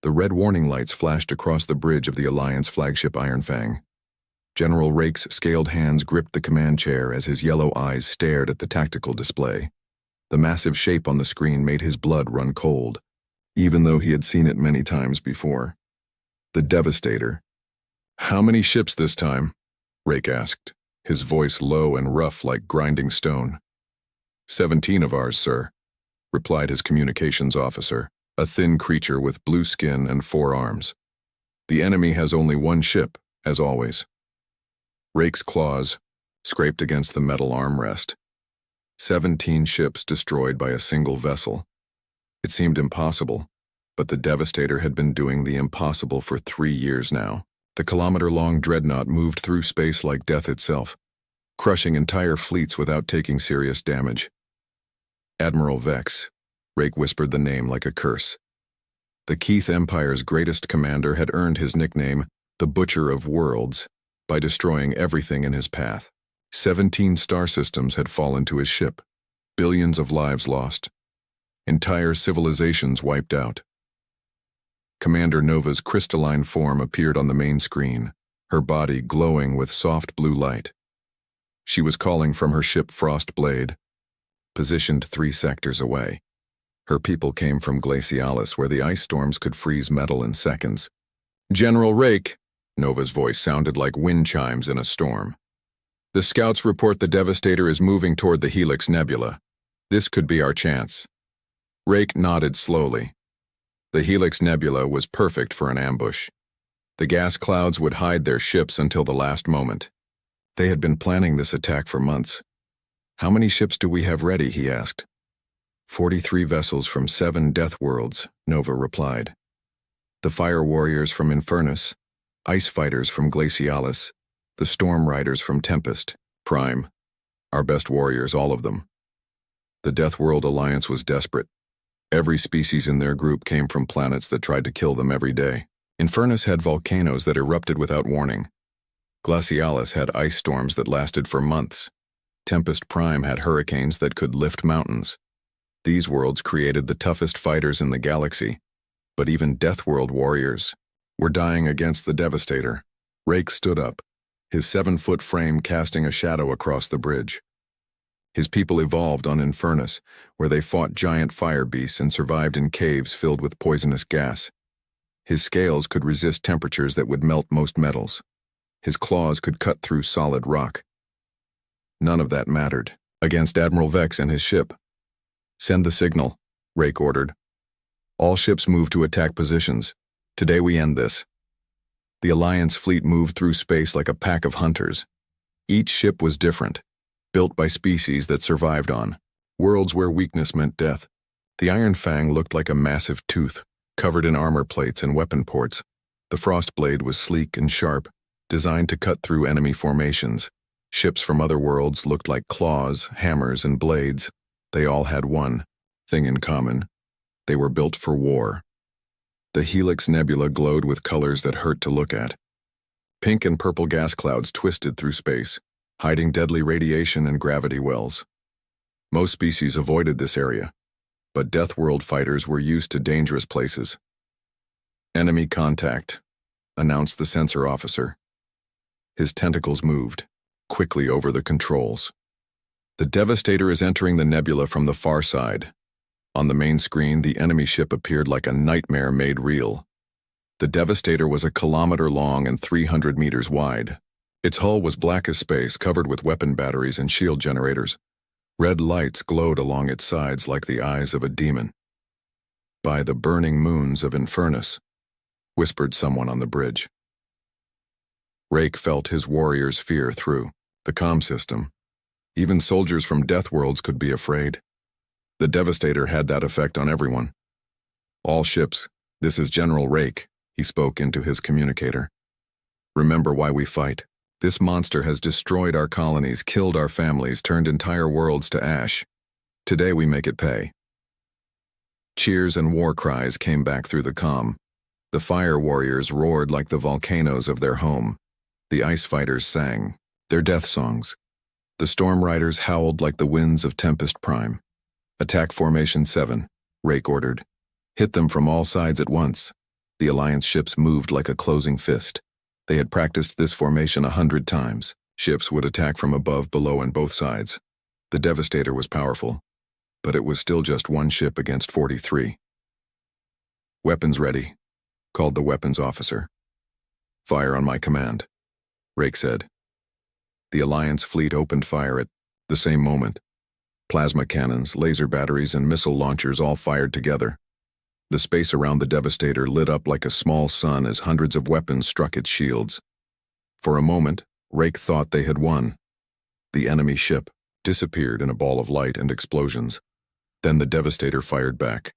The red warning lights flashed across the bridge of the Alliance flagship Iron Fang. General Rake's scaled hands gripped the command chair as his yellow eyes stared at the tactical display. The massive shape on the screen made his blood run cold, even though he had seen it many times before. The Devastator. "How many ships this time?" Rake asked, his voice low and rough like grinding stone. 17 of ours, sir," replied his communications officer, a thin creature with blue skin and 4 arms. "The enemy has only 1 ship, as always." Rake's claws scraped against the metal armrest. 17 ships destroyed by a single vessel. It seemed impossible, but the Devastator had been doing the impossible for 3 years now. The kilometer-long dreadnought moved through space like death itself, crushing entire fleets without taking serious damage. Admiral Vex. Rake whispered the name like a curse. The Keith Empire's greatest commander had earned his nickname, the Butcher of Worlds, by destroying everything in his path. 17 star systems had fallen to his ship, billions of lives lost, entire civilizations wiped out. Commander Nova's crystalline form appeared on the main screen, her body glowing with soft blue light. She was calling from her ship Frostblade, positioned 3 sectors away. Her people came from Glacialis, where the ice storms could freeze metal in seconds. "General Rake," Nova's voice sounded like wind chimes in a storm. "The scouts report the Devastator is moving toward the Helix Nebula. This could be our chance." Rake nodded slowly. The Helix Nebula was perfect for an ambush. The gas clouds would hide their ships until the last moment. They had been planning this attack for months. "How many ships do we have ready?" he asked. 43 vessels from 7 Deathworlds, Nova replied. The Fire Warriors from Infernus, Ice Fighters from Glacialis, the Storm Riders from Tempest, Prime. Our best warriors, all of them. The Deathworld Alliance was desperate. Every species in their group came from planets that tried to kill them every day. Infernus had volcanoes that erupted without warning. Glacialis had ice storms that lasted for months. Tempest Prime had hurricanes that could lift mountains. These worlds created the toughest fighters in the galaxy, but even Deathworld warriors were dying against the Devastator. Rake stood up, his 7-foot frame casting a shadow across the bridge. His people evolved on Infernus, where they fought giant fire beasts and survived in caves filled with poisonous gas. His scales could resist temperatures that would melt most metals. His claws could cut through solid rock. None of that mattered against Admiral Vex and his ship. "Send the signal," Rake ordered. "All ships move to attack positions. Today we end this." The Alliance fleet moved through space like a pack of hunters. Each ship was different, built by species that survived on worlds where weakness meant death. The Iron Fang looked like a massive tooth, covered in armor plates and weapon ports. The Frostblade was sleek and sharp, designed to cut through enemy formations. Ships from other worlds looked like claws, hammers, and blades. They all had one thing in common. They were built for war. The Helix Nebula glowed with colors that hurt to look at. Pink and purple gas clouds twisted through space, hiding deadly radiation and gravity wells. Most species avoided this area, but Deathworld fighters were used to dangerous places. "Enemy contact," announced the sensor officer. His tentacles moved quickly over the controls. "The Devastator is entering the nebula from the far side." On the main screen, the enemy ship appeared like a nightmare made real. The Devastator was a kilometer long and 300 meters wide. Its hull was black as space, covered with weapon batteries and shield generators. Red lights glowed along its sides like the eyes of a demon. "By the burning moons of Infernus," whispered someone on the bridge. Rake felt his warriors' fear through the comm system. Even soldiers from Deathworlds could be afraid. The Devastator had that effect on everyone. "All ships, this is General Rake," he spoke into his communicator. "Remember why we fight. This monster has destroyed our colonies, killed our families, turned entire worlds to ash. Today we make it pay." Cheers and war cries came back through the comm. The Fire Warriors roared like the volcanoes of their home. The Ice Fighters sang their death songs. The Storm Riders howled like the winds of Tempest Prime. "Attack Formation 7, Rake ordered. Hit them from all sides at once." The Alliance ships moved like a closing fist. They had practiced this formation 100 times. Ships would attack from above, below, and both sides. The Devastator was powerful, but it was still just one ship against 43. "Weapons ready," called the weapons officer. "Fire on my command," Rake said. The Alliance fleet opened fire at the same moment. Plasma cannons, laser batteries, and missile launchers all fired together. The space around the Devastator lit up like a small sun as hundreds of weapons struck its shields. For a moment, Rake thought they had won. The enemy ship disappeared in a ball of light and explosions. Then the Devastator fired back.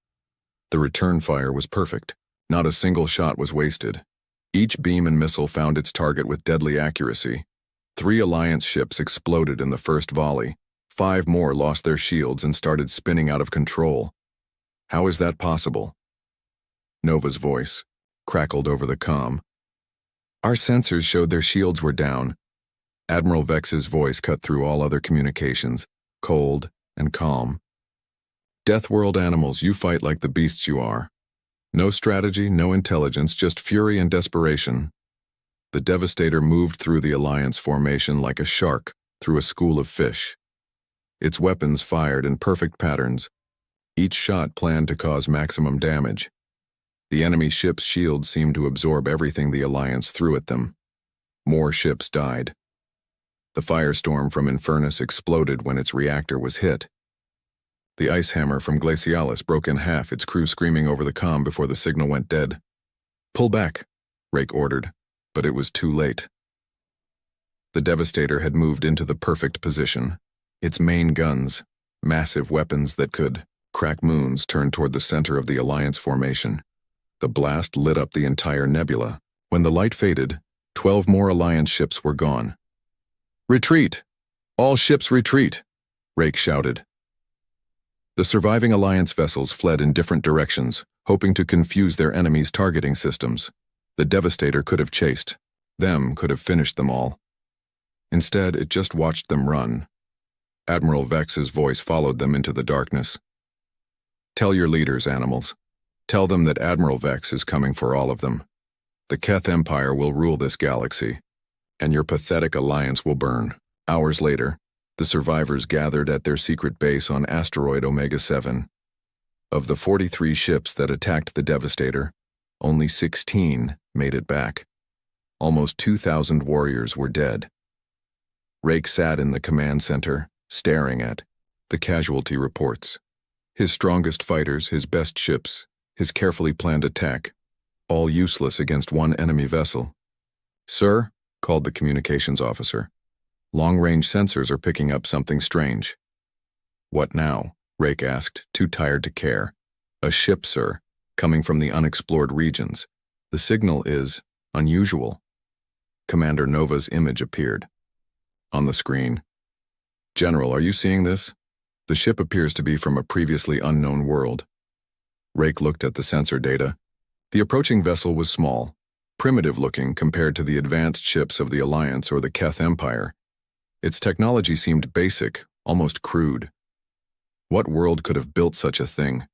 The return fire was perfect. Not a single shot was wasted. Each beam and missile found its target with deadly accuracy. 3 Alliance ships exploded in the first volley. 5 more lost their shields and started spinning out of control. How is that possible? Nova's voice crackled over the comm. "Our sensors showed their shields were down." Admiral Vex's voice cut through all other communications, cold and calm. "Deathworld animals, you fight like the beasts you are. No strategy, no intelligence, just fury and desperation." The Devastator moved through the Alliance formation like a shark through a school of fish. Its weapons fired in perfect patterns, each shot planned to cause maximum damage. The enemy ship's shields seemed to absorb everything the Alliance threw at them. More ships died. The firestorm from Infernus exploded when its reactor was hit. The ice hammer from Glacialis broke in half, its crew screaming over the comm before the signal went dead. "Pull back," Rake ordered, but it was too late. The Devastator had moved into the perfect position. Its main guns, massive weapons that could crack moons, turned toward the center of the Alliance formation. The blast lit up the entire nebula. When the light faded, 12 more Alliance ships were gone. "Retreat! All ships retreat!" Rake shouted. The surviving Alliance vessels fled in different directions, hoping to confuse their enemies' targeting systems. The Devastator could have chased. Them could have finished them all. Instead, it just watched them run. Admiral Vex's voice followed them into the darkness. "Tell your leaders, animals. Tell them that Admiral Vex is coming for all of them. The Keth Empire will rule this galaxy, and your pathetic Alliance will burn." Hours later, the survivors gathered at their secret base on asteroid Omega-7. Of the 43 ships that attacked the Devastator, only 16 made it back. Almost 2,000 warriors were dead. Rake sat in the command center, staring at the casualty reports. His strongest fighters, his best ships, his carefully planned attack, all useless against one enemy vessel. "Sir," called the communications officer, "long-range sensors are picking up something strange." "What now?" Rake asked, too tired to care. "A ship, sir, coming from the unexplored regions. The signal is unusual." Commander Nova's image appeared on the screen. "General, are you seeing this? The ship appears to be from a previously unknown world." Rake looked at the sensor data. The approaching vessel was small, primitive-looking compared to the advanced ships of the Alliance or the Keth Empire. Its technology seemed basic, almost crude. What world could have built such a thing?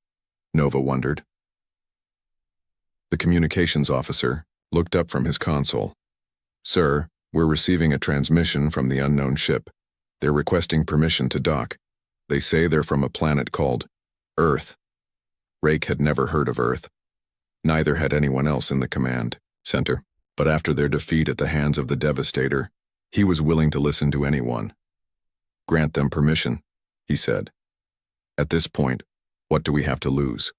Nova wondered. The communications officer looked up from his console. "Sir, we're receiving a transmission from the unknown ship. They're requesting permission to dock. They say they're from a planet called Earth." Rake had never heard of Earth. Neither had anyone else in the command center. But after their defeat at the hands of the Devastator, he was willing to listen to anyone. "Grant them permission," he said. "At this point, what do we have to lose?"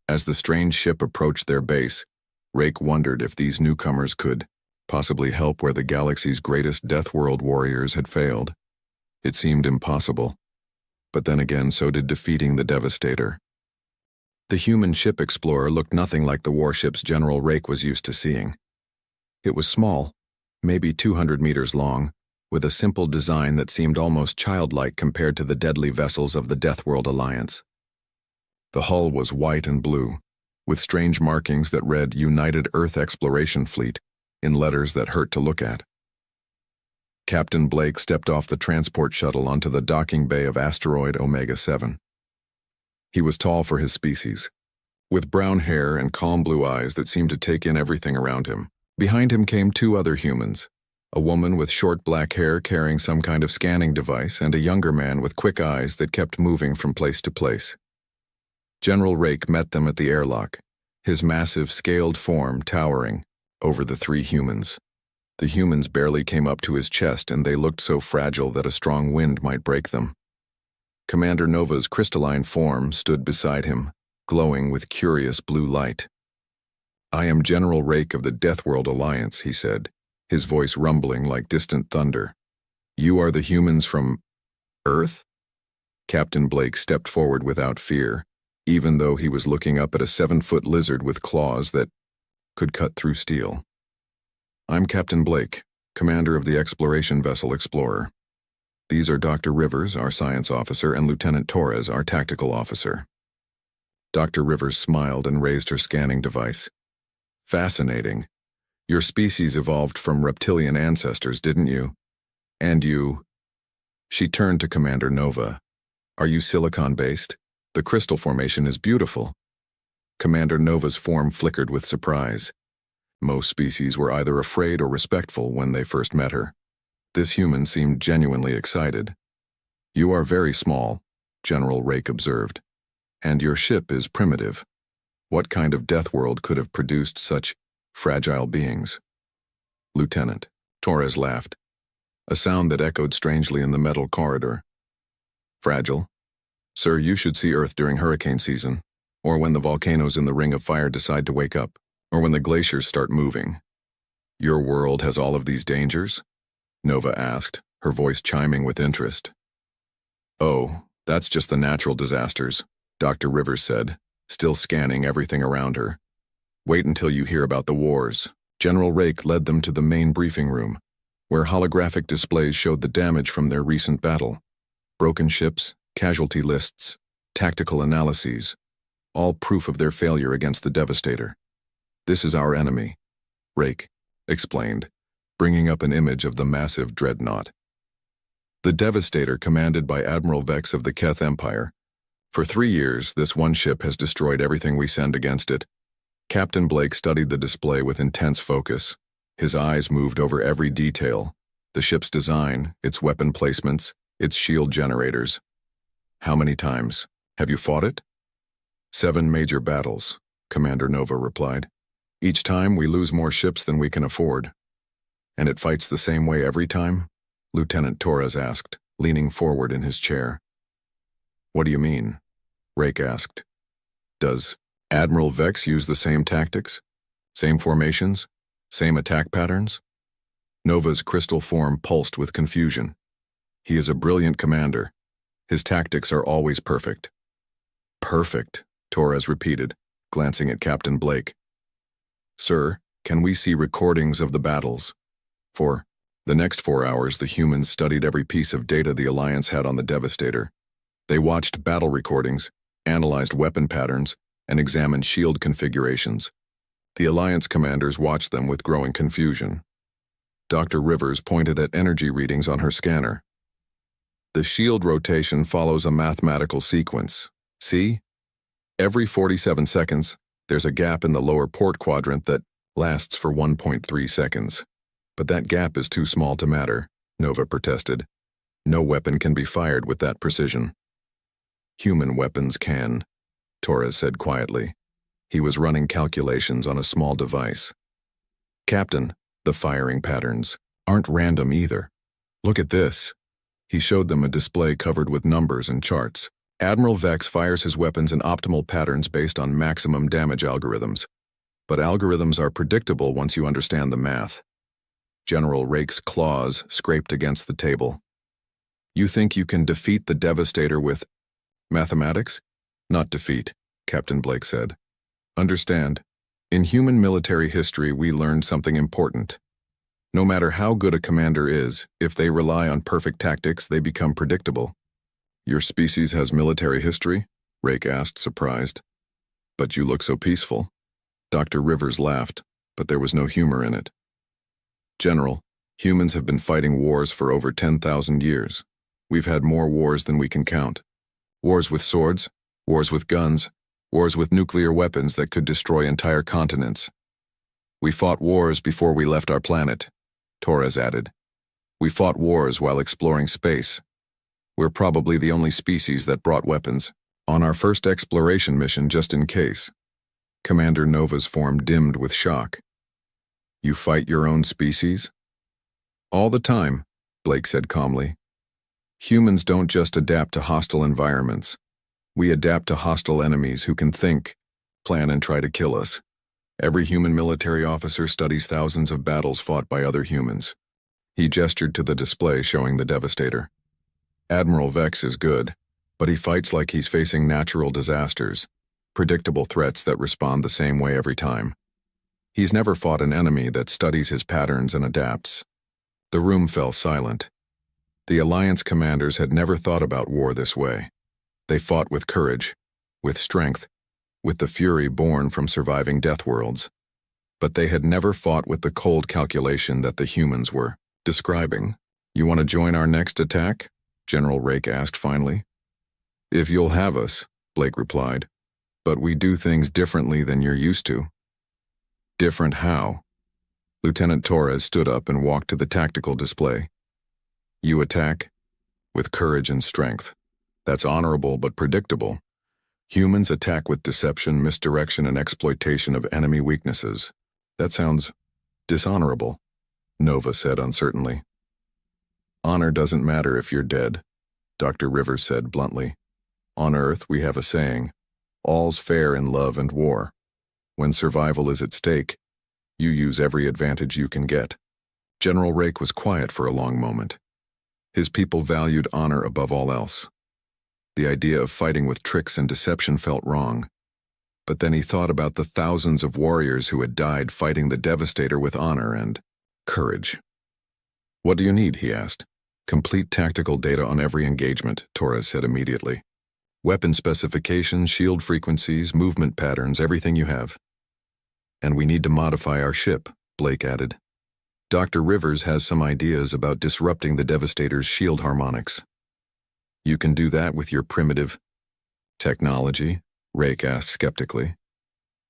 As the strange ship approached their base, Rake wondered if these newcomers could possibly help where the galaxy's greatest Deathworld warriors had failed. It seemed impossible. But then again, so did defeating the Devastator. The human ship explorer looked nothing like the warships General Rake was used to seeing. It was small, maybe 200 meters long, with a simple design that seemed almost childlike compared to the deadly vessels of the Deathworld Alliance. The hull was white and blue, with strange markings that read United Earth Exploration Fleet in letters that hurt to look at. Captain Blake stepped off the transport shuttle onto the docking bay of asteroid Omega-7. He was tall for his species, with brown hair and calm blue eyes that seemed to take in everything around him. Behind him came two other humans, a woman with short black hair carrying some kind of scanning device and a younger man with quick eyes that kept moving from place to place. General Rake met them at the airlock, his massive scaled form towering over the three humans. The humans barely came up to his chest, and they looked so fragile that a strong wind might break them. Commander Nova's crystalline form stood beside him, glowing with curious blue light. "I am General Rake of the Deathworld Alliance," he said, his voice rumbling like distant thunder. "You are the humans from Earth?" Captain Blake stepped forward without fear, even though he was looking up at a 7-foot lizard with claws that could cut through steel. "I'm Captain Blake, commander of the exploration vessel Explorer. These are Dr. Rivers, our science officer, and Lieutenant Torres, our tactical officer." Dr. Rivers smiled and raised her scanning device. "Fascinating. Your species evolved from reptilian ancestors, didn't you? And you..." She turned to Commander Nova. "Are you silicon-based? The crystal formation is beautiful." Commander Nova's form flickered with surprise. Most species were either afraid or respectful when they first met her. This human seemed genuinely excited. "You are very small," General Rake observed. "And your ship is primitive. What kind of Deathworld could have produced such fragile beings?" "Lieutenant," Torres laughed, a sound that echoed strangely in the metal corridor. "Fragile? Sir, you should see Earth during hurricane season, or when the volcanoes in the Ring of Fire decide to wake up, or when the glaciers start moving. Your world has all of these dangers?" Nova asked, her voice chiming with interest. "Oh, that's just the natural disasters," Dr. Rivers said, still scanning everything around her. "Wait until you hear about the wars." General Rake led them to the main briefing room, where holographic displays showed the damage from their recent battle. Broken ships, casualty lists, tactical analyses, all proof of their failure against the Devastator. "This is our enemy," Rake explained, bringing up an image of the massive dreadnought. "The Devastator, commanded by Admiral Vex of the Keth Empire. For 3 years, this one ship has destroyed everything we send against it." Captain Blake studied the display with intense focus. His eyes moved over every detail: the ship's design, its weapon placements, its shield generators. "How many times have you fought it?" "7 major battles," Commander Nova replied. "Each time we lose more ships than we can afford." "And it fights the same way every time?" Lieutenant Torres asked, leaning forward in his chair. "What do you mean?" Rake asked. "Does Admiral Vex use the same tactics? Same formations? Same attack patterns?" Nova's crystal form pulsed with confusion. "He is a brilliant commander. His tactics are always perfect." "Perfect," Torres repeated, glancing at Captain Blake. "Sir, can we see recordings of the battles?" For the next 4 hours, the humans studied every piece of data the Alliance had on the Devastator. They watched battle recordings, analyzed weapon patterns, and examined shield configurations. The Alliance commanders watched them with growing confusion. Dr. Rivers pointed at energy readings on her scanner. "The shield rotation follows a mathematical sequence. See? Every 47 seconds, there's a gap in the lower port quadrant that lasts for 1.3 seconds. But that gap is too small to matter," Nova protested. "No weapon can be fired with that precision." "Human weapons can," Torres said quietly. He was running calculations on a small device. "Captain, the firing patterns aren't random either. Look at this." He showed them a display covered with numbers and charts. "Admiral Vex fires his weapons in optimal patterns based on maximum damage algorithms. But algorithms are predictable once you understand the math." General Rake's claws scraped against the table. "You think you can defeat the Devastator with mathematics?" "Not defeat," Captain Blake said. "Understand, in human military history we learned something important. No matter how good a commander is, if they rely on perfect tactics, they become predictable." "Your species has military history?" Rake asked, surprised. "But you look so peaceful." Dr. Rivers laughed, but there was no humor in it. "General, humans have been fighting wars for over 10,000 years. We've had more wars than we can count. Wars with swords, wars with guns, Wars with nuclear weapons that could destroy entire continents. We fought wars before we left our planet, Torres added. We fought wars while exploring space. We're probably the only species that brought weapons on our first exploration mission just in case. Commander Nova's form dimmed with shock. You fight your own species? All the time, Blake said calmly. Humans don't just adapt to hostile environments. We adapt to hostile enemies who can think, plan, and try to kill us. Every human military officer studies thousands of battles fought by other humans. He gestured to the display showing the Devastator. Admiral Vex is good, but he fights like he's facing natural disasters, predictable threats that respond the same way every time. He's never fought an enemy that studies his patterns and adapts. The room fell silent. The Alliance commanders had never thought about war this way. They fought with courage, with strength, with the fury born from surviving Deathworlds. But they had never fought with the cold calculation that the humans were describing. You want to join our next attack? General Rake asked finally. If you'll have us, Blake replied. But we do things differently than you're used to. Different how? Lieutenant Torres stood up and walked to the tactical display. You attack with courage and strength. That's honorable but predictable. Humans attack with deception, misdirection, and exploitation of enemy weaknesses. That sounds dishonorable, Nova said uncertainly. Honor doesn't matter if you're dead, Dr. Rivers said bluntly. On Earth, we have a saying, all's fair in love and war. When survival is at stake, you use every advantage you can get. General Rake was quiet for a long moment. His people valued honor above all else. The idea of fighting with tricks and deception felt wrong. But then he thought about the thousands of warriors who had died fighting the Devastator with honor and courage. What do you need, he asked. Complete tactical data on every engagement, Torres said immediately. Weapon specifications, shield frequencies, movement patterns, everything you have. And we need to modify our ship, Blake added. Dr. Rivers has some ideas about disrupting the Devastator's shield harmonics. You can do that with your primitive technology? Rake asked skeptically.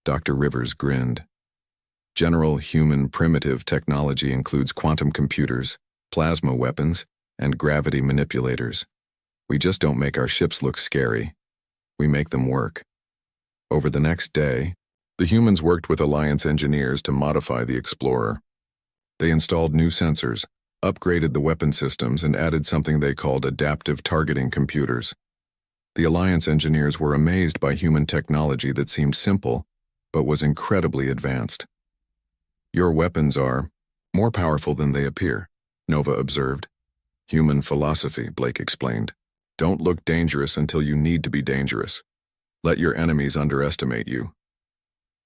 Dr. Rivers grinned. General human primitive technology includes quantum computers, plasma weapons, and gravity manipulators. We just don't make our ships look scary. We make them work. Over the next day, the humans worked with Alliance engineers to modify the Explorer. They installed new sensors, upgraded the weapon systems, and added something they called adaptive targeting computers. The Alliance engineers were amazed by human technology that seemed simple, but was incredibly advanced. Your weapons are more powerful than they appear, Nova observed. Human philosophy, Blake explained. Don't look dangerous until you need to be dangerous. Let your enemies underestimate you.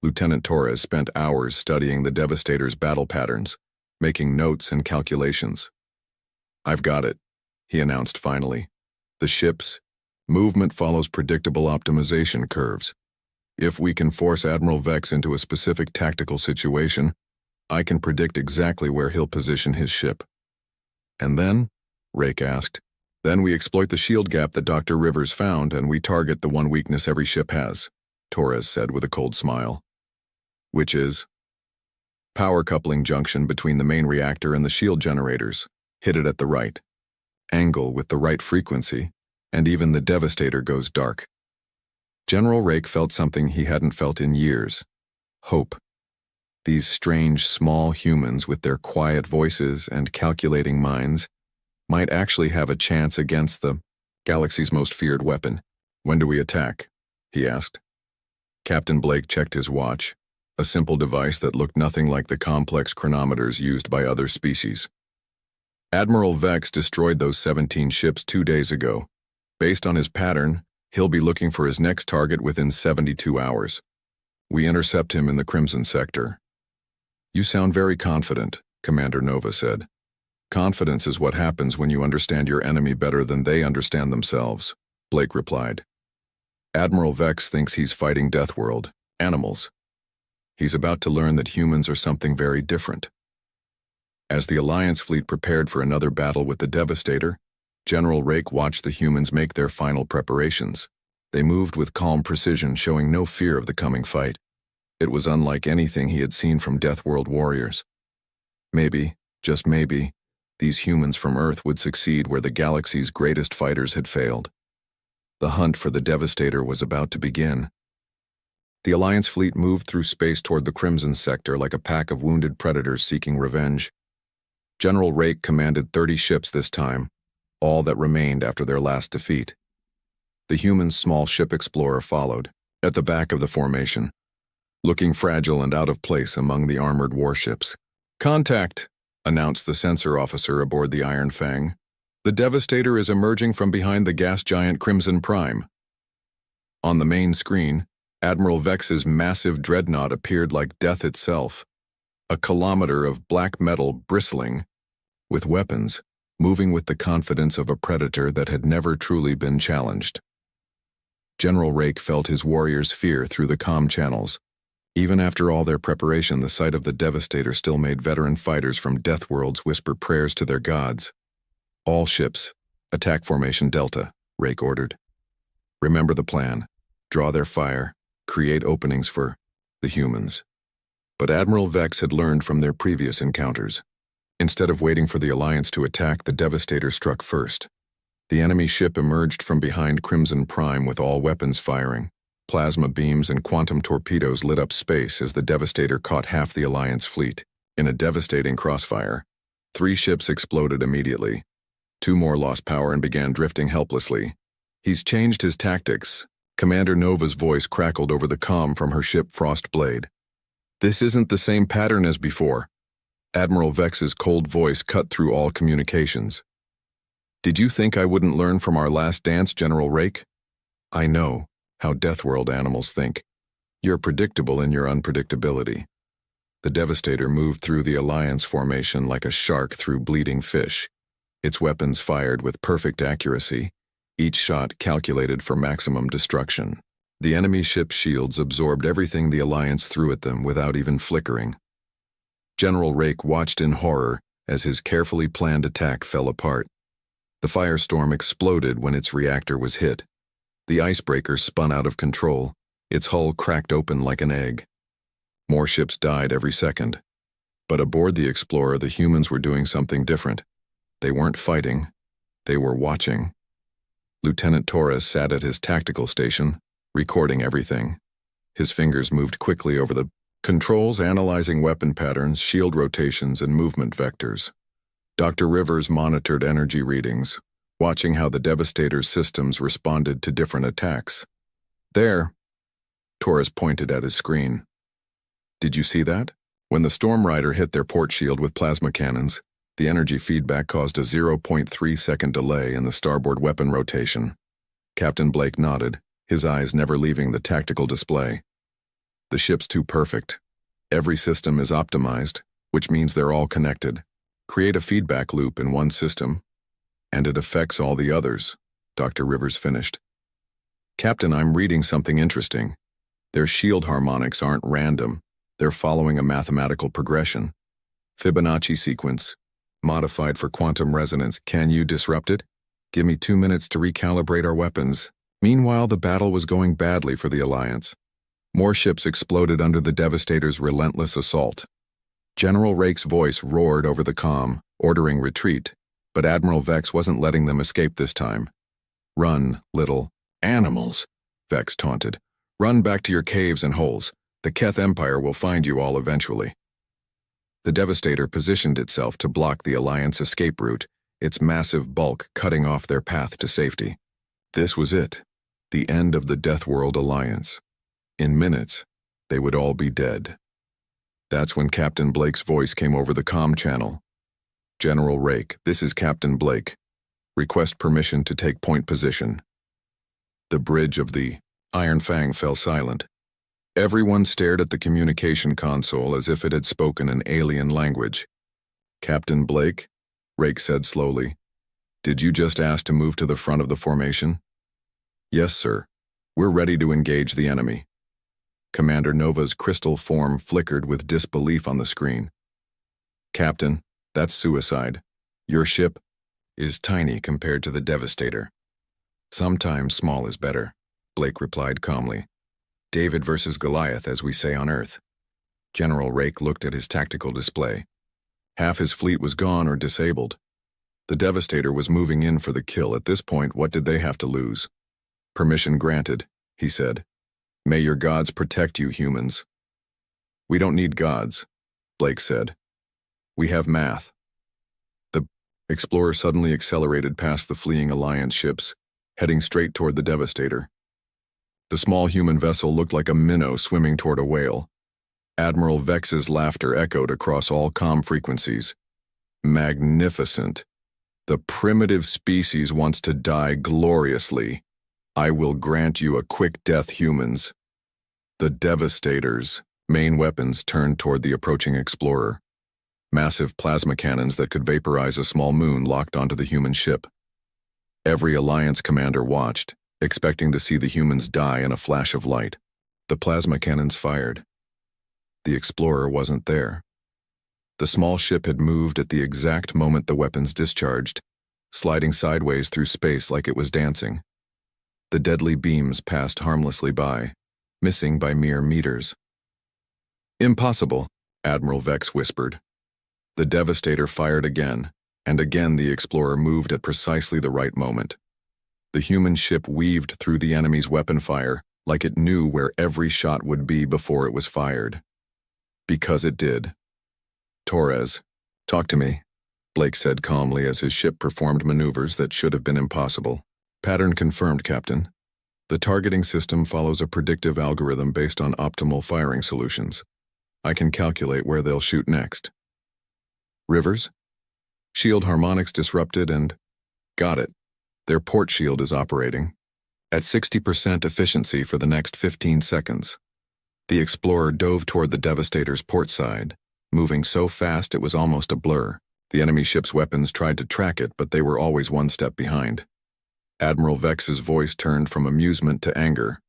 Lieutenant Torres spent hours studying the Devastator's battle patterns, making notes and calculations. I've got it, he announced finally. The ship's movement follows predictable optimization curves. If we can force Admiral Vex into a specific tactical situation, I can predict exactly where he'll position his ship. And then? Rake asked. Then we exploit the shield gap that Dr. Rivers found and we target the one weakness every ship has, Torres said with a cold smile. Which is? Power coupling junction between the main reactor and the shield generators. Hit it at the right angle with the right frequency, and even the Devastator goes dark. General Rake felt something he hadn't felt in years. Hope. These strange, small humans with their quiet voices and calculating minds might actually have a chance against the galaxy's most feared weapon. When do we attack? He asked. Captain Blake checked his watch, a simple device that looked nothing like the complex chronometers used by other species. Admiral Vex destroyed those 17 ships 2 days ago. Based on his pattern, he'll be looking for his next target within 72 hours. We intercept him in the Crimson Sector. You sound very confident, Commander Nova said. Confidence is what happens when you understand your enemy better than they understand themselves, Blake replied. Admiral Vex thinks he's fighting Deathworld, animals. He's about to learn that humans are something very different. As the Alliance fleet prepared for another battle with the Devastator, General Rake watched the humans make their final preparations. They moved with calm precision, showing no fear of the coming fight. It was unlike anything he had seen from Deathworld warriors. Maybe, just maybe, these humans from Earth would succeed where the galaxy's greatest fighters had failed. The hunt for the Devastator was about to begin. The Alliance fleet moved through space toward the Crimson Sector like a pack of wounded predators seeking revenge. General Rake commanded 30 ships this time, all that remained after their last defeat. The human small ship explorer followed, at the back of the formation, looking fragile and out of place among the armored warships. "Contact," announced the sensor officer aboard the Iron Fang. "The Devastator is emerging from behind the gas giant Crimson Prime." On the main screen, Admiral Vex's massive dreadnought appeared like death itself, a kilometer of black metal bristling with weapons, moving with the confidence of a predator that had never truly been challenged. General Rake felt his warriors' fear through the comm channels. Even after all their preparation, the sight of the Devastator still made veteran fighters from Deathworlds whisper prayers to their gods. "All ships, attack formation Delta," Rake ordered. "Remember the plan. Draw their fire, create openings for the humans." But Admiral Vex had learned from their previous encounters. Instead of waiting for the Alliance to attack, the Devastator struck first. The enemy ship emerged from behind Crimson Prime with all weapons firing. Plasma beams and quantum torpedoes lit up space as the Devastator caught half the Alliance fleet. In a devastating crossfire, 3 ships exploded immediately. 2 more lost power and began drifting helplessly. "He's changed his tactics." Commander Nova's voice crackled over the comm from her ship Frostblade. "This isn't the same pattern as before." Admiral Vex's cold voice cut through all communications. "Did you think I wouldn't learn from our last dance, General Rake? I know how Deathworld animals think. You're predictable in your unpredictability." The Devastator moved through the Alliance formation like a shark through bleeding fish. Its weapons fired with perfect accuracy, each shot calculated for maximum destruction. The enemy ship's shields absorbed everything the Alliance threw at them without even flickering. General Rake watched in horror as his carefully planned attack fell apart. The firestorm exploded when its reactor was hit. The icebreaker spun out of control, its hull cracked open like an egg. More ships died every second. But aboard the Explorer, the humans were doing something different. They weren't fighting, they were watching. Lieutenant Torres sat at his tactical station, recording everything. His fingers moved quickly over the controls, analyzing weapon patterns, shield rotations, and movement vectors. Dr. Rivers monitored energy readings, watching how the Devastator's systems responded to different attacks. "There," Torres pointed at his screen. "Did you see that? When the Storm Rider hit their port shield with plasma cannons, the energy feedback caused a 0.3-second delay in the starboard weapon rotation." Captain Blake nodded, his eyes never leaving the tactical display. "The ship's too perfect. Every system is optimized, which means they're all connected. Create a feedback loop in one system, and it affects all the others," Dr. Rivers finished. "Captain, I'm reading something interesting. Their shield harmonics aren't random. They're following a mathematical progression. Fibonacci sequence, modified for quantum resonance. Can you disrupt it? Give me 2 minutes to recalibrate our weapons." Meanwhile, the battle was going badly for the Alliance. More ships exploded under the Devastator's relentless assault. General Rake's voice roared over the comm, ordering retreat, but Admiral Vex wasn't letting them escape this time. "Run, little animals," Vex taunted. "Run back to your caves and holes. The Keth Empire will find you all eventually." The Devastator positioned itself to block the Alliance escape route, its massive bulk cutting off their path to safety. This was it, the end of the Deathworld Alliance. In minutes, they would all be dead. That's when Captain Blake's voice came over the comm channel. "General Rake, this is Captain Blake. Request permission to take point position." The bridge of the Iron Fang fell silent. Everyone stared at the communication console as if it had spoken an alien language. "Captain Blake," Rake said slowly, "did you just ask to move to the front of the formation?" "Yes, sir. We're ready to engage the enemy." Commander Nova's crystal form flickered with disbelief on the screen. "Captain, that's suicide. Your ship is tiny compared to the Devastator. Sometimes small is better." Blake replied calmly. David versus Goliath, as we say on Earth. General Rake looked at his tactical display. Half his fleet was gone or disabled. The Devastator was moving in for the kill. At this point, what did they have to lose? Permission granted, he said. May your gods protect you, humans. We don't need gods, Blake said. We have math. The Explorer suddenly accelerated past the fleeing Alliance ships, heading straight toward the Devastator. The small human vessel looked like a minnow swimming toward a whale. Admiral Vex's laughter echoed across all comm frequencies. Magnificent. The primitive species wants to die gloriously. I will grant you a quick death, humans. The Devastator's main weapons turned toward the approaching Explorer. Massive plasma cannons that could vaporize a small moon locked onto the human ship. Every Alliance commander watched, expecting to see the humans die in a flash of light. The plasma cannons fired. The Explorer wasn't there. The small ship had moved at the exact moment the weapons discharged, sliding sideways through space like it was dancing. The deadly beams passed harmlessly by, missing by mere meters. Impossible, Admiral Vex whispered. The Devastator fired again, and again the Explorer moved at precisely the right moment. The human ship weaved through the enemy's weapon fire like it knew where every shot would be before it was fired. Because it did. Torres, talk to me, Blake said calmly as his ship performed maneuvers that should have been impossible. Pattern confirmed, Captain. The targeting system follows a predictive algorithm based on optimal firing solutions. I can calculate where they'll shoot next. Rivers? Shield harmonics disrupted and... Got it. Their port shield is operating. At 60% efficiency for the next 15 seconds. The Explorer dove toward the Devastator's port side, moving so fast it was almost a blur. The enemy ship's weapons tried to track it, but they were always one step behind. Admiral Vex's voice turned from amusement to anger.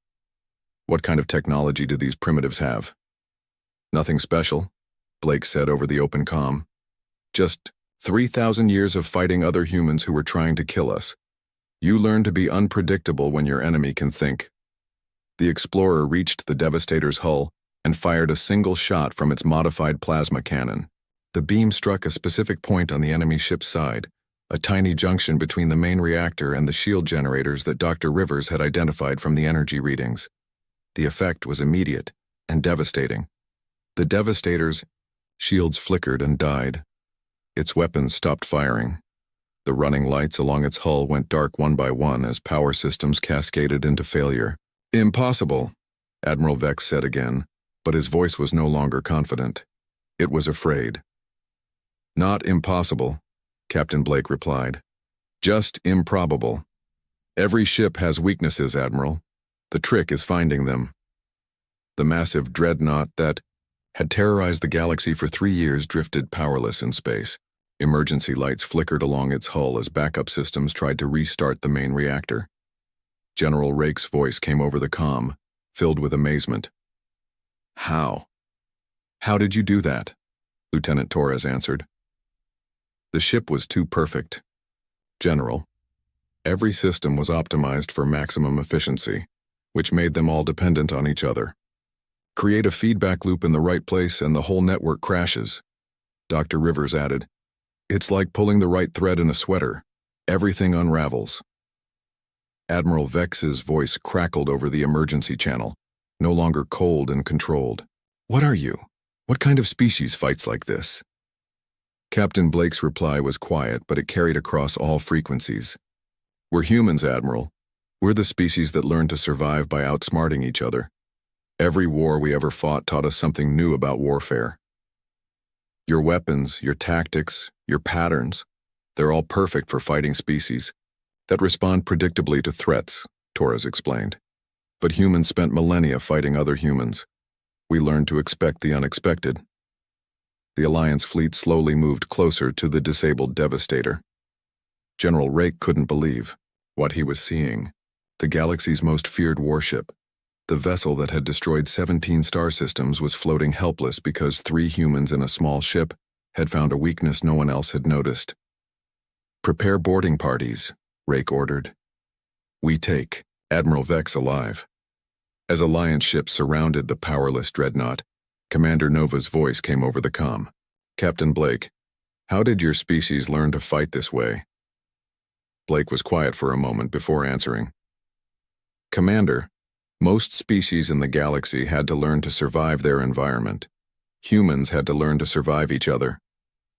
What kind of technology do these primitives have? Nothing special, Blake said over the open comm. Just 3,000 years of fighting other humans who were trying to kill us. You learn to be unpredictable when your enemy can think. The Explorer reached the Devastator's hull and fired a single shot from its modified plasma cannon. The beam struck a specific point on the enemy ship's side, a tiny junction between the main reactor and the shield generators that Dr. Rivers had identified from the energy readings. The effect was immediate and devastating. The Devastator's shields flickered and died. Its weapons stopped firing. The running lights along its hull went dark one by one as power systems cascaded into failure. Impossible, Admiral Vex said again, but his voice was no longer confident. It was afraid. Not impossible, Captain Blake replied. Just improbable. Every ship has weaknesses, Admiral. The trick is finding them. The massive dreadnought that had terrorized the galaxy for 3 years drifted powerless in space. Emergency lights flickered along its hull as backup systems tried to restart the main reactor. General Rake's voice came over the comm, filled with amazement. How? How did you do that? Lieutenant Torres answered. The ship was too perfect. General, every system was optimized for maximum efficiency, which made them all dependent on each other. Create a feedback loop in the right place and the whole network crashes. Dr. Rivers added, It's like pulling the right thread in a sweater. Everything unravels. Admiral Vex's voice crackled over the emergency channel, no longer cold and controlled. What are you? What kind of species fights like this? Captain Blake's reply was quiet, but it carried across all frequencies. We're humans, Admiral. We're the species that learn to survive by outsmarting each other. Every war we ever fought taught us something new about warfare. Your weapons, your tactics, your patterns, they're all perfect for fighting species that respond predictably to threats, Torres explained. But humans spent millennia fighting other humans. We learned to expect the unexpected. The Alliance fleet slowly moved closer to the disabled Devastator. General Rake couldn't believe what he was seeing. The galaxy's most feared warship, the vessel that had destroyed 17 star systems, was floating helpless because 3 humans in a small ship had found a weakness no one else had noticed. Prepare boarding parties, Rake ordered. We take Admiral Vex alive. As Alliance ships surrounded the powerless dreadnought, Commander Nova's voice came over the comm. Captain Blake, how did your species learn to fight this way? Blake was quiet for a moment before answering. Commander, most species in the galaxy had to learn to survive their environment. Humans had to learn to survive each other.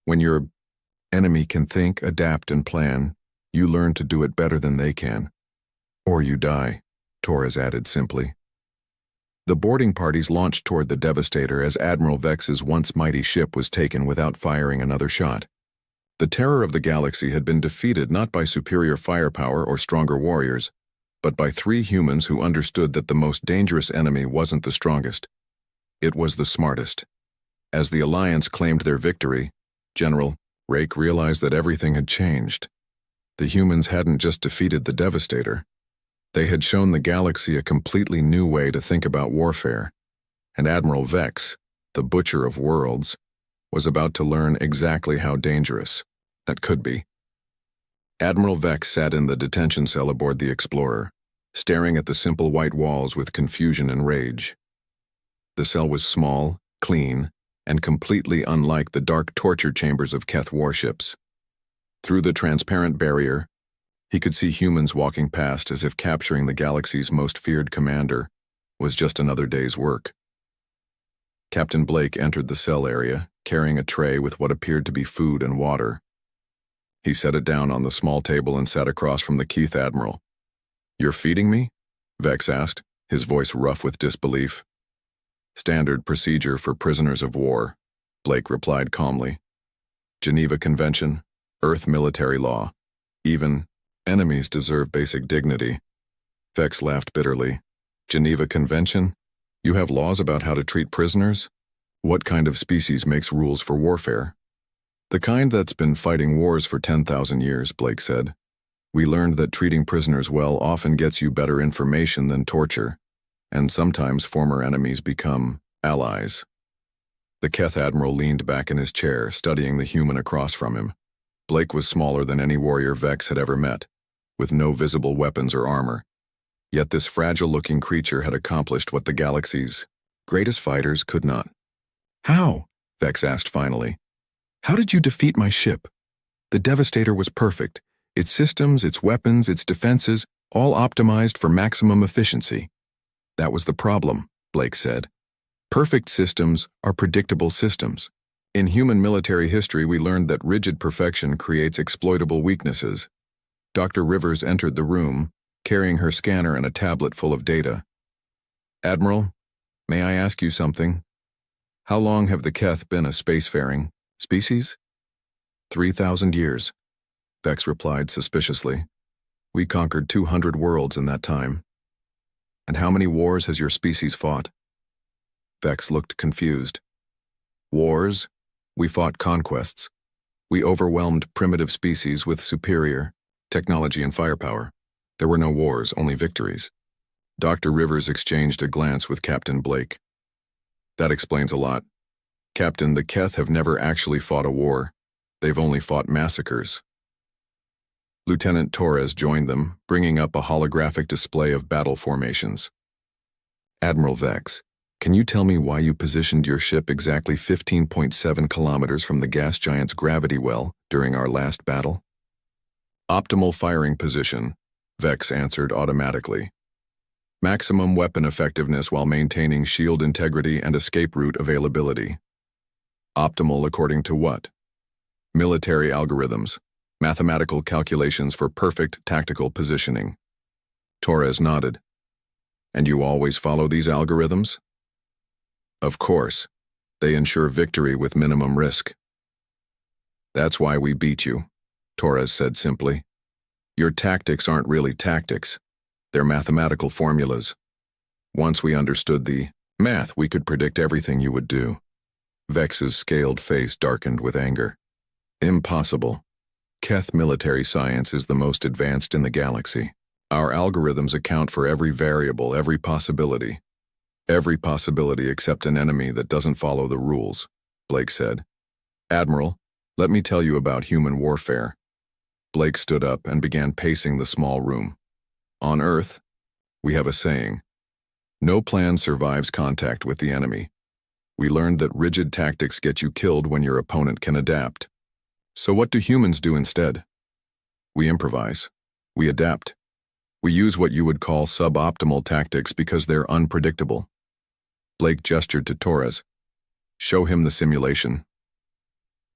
When your enemy can think, adapt, and plan, you learn to do it better than they can. Or you die, Torres added simply. The boarding parties launched toward the Devastator as Admiral Vex's once mighty ship was taken without firing another shot. The terror of the galaxy had been defeated not by superior firepower or stronger warriors, but by 3 humans who understood that the most dangerous enemy wasn't the strongest. It was the smartest. As the Alliance claimed their victory, General Rake realized that everything had changed. The humans hadn't just defeated the Devastator. They had shown the galaxy a completely new way to think about warfare, and Admiral Vex, the Butcher of Worlds, was about to learn exactly how dangerous that could be. Admiral Vex sat in the detention cell aboard the Explorer, staring at the simple white walls with confusion and rage. The cell was small, clean, and completely unlike the dark torture chambers of Keth warships. Through the transparent barrier, he could see humans walking past as if capturing the galaxy's most feared commander was just another day's work. Captain Blake entered the cell area, carrying a tray with what appeared to be food and water. He set it down on the small table and sat across from the Keith Admiral. "You're feeding me?" Vex asked, his voice rough with disbelief. "Standard procedure for prisoners of war," Blake replied calmly. "Geneva Convention, Earth military law. Even enemies deserve basic dignity." Vex laughed bitterly. "Geneva Convention? You have laws about how to treat prisoners? What kind of species makes rules for warfare?" "The kind that's been fighting wars for 10,000 years, Blake said. "We learned that treating prisoners well often gets you better information than torture, and sometimes former enemies become allies." The Keth Admiral leaned back in his chair, studying the human across from him. Blake was smaller than any warrior Vex had ever met, with no visible weapons or armor. Yet this fragile-looking creature had accomplished what the galaxy's greatest fighters could not. "How?" Vex asked finally. "How did you defeat my ship? The Devastator was perfect. Its systems, its weapons, its defenses, all optimized for maximum efficiency." "That was the problem," Blake said. "Perfect systems are predictable systems. In human military history, we learned that rigid perfection creates exploitable weaknesses." Dr. Rivers entered the room, carrying her scanner and a tablet full of data. "Admiral, may I ask you something? How long have the Keth been a spacefaring species?" 3,000 years, Vex replied suspiciously. "We conquered 200 worlds in that time." "And how many wars has your species fought?" Vex looked confused. "Wars? We fought conquests. We overwhelmed primitive species with superior technology and firepower. There were no wars, only victories." Dr. Rivers exchanged a glance with Captain Blake. "That explains a lot. Captain, the Keth have never actually fought a war. They've only fought massacres." Lieutenant Torres joined them, bringing up a holographic display of battle formations. "Admiral Vex, can you tell me why you positioned your ship exactly 15.7 kilometers from the gas giant's gravity well during our last battle?" "Optimal firing position," Vex answered automatically. "Maximum weapon effectiveness while maintaining shield integrity and escape route availability." "Optimal according to what?" "Military algorithms. Mathematical calculations for perfect tactical positioning." Torres nodded. "And you always follow these algorithms?" "Of course. They ensure victory with minimum risk." "That's why we beat you," Torres said simply. "Your tactics aren't really tactics. They're mathematical formulas. Once we understood the math, we could predict everything you would do." Vex's scaled face darkened with anger. "Impossible. Keth military science is the most advanced in the galaxy. Our algorithms account for every variable, every possibility. Every possibility except an enemy that doesn't follow the rules," Blake said. "Admiral, let me tell you about human warfare." Blake stood up and began pacing the small room. "On Earth, We have a saying, no plan survives contact with the enemy. We learned that rigid tactics get you killed when your opponent can adapt. So what do humans do instead? We improvise. We adapt. We use what you would call suboptimal tactics because they're unpredictable. Blake gestured to Torres. Show him the simulation.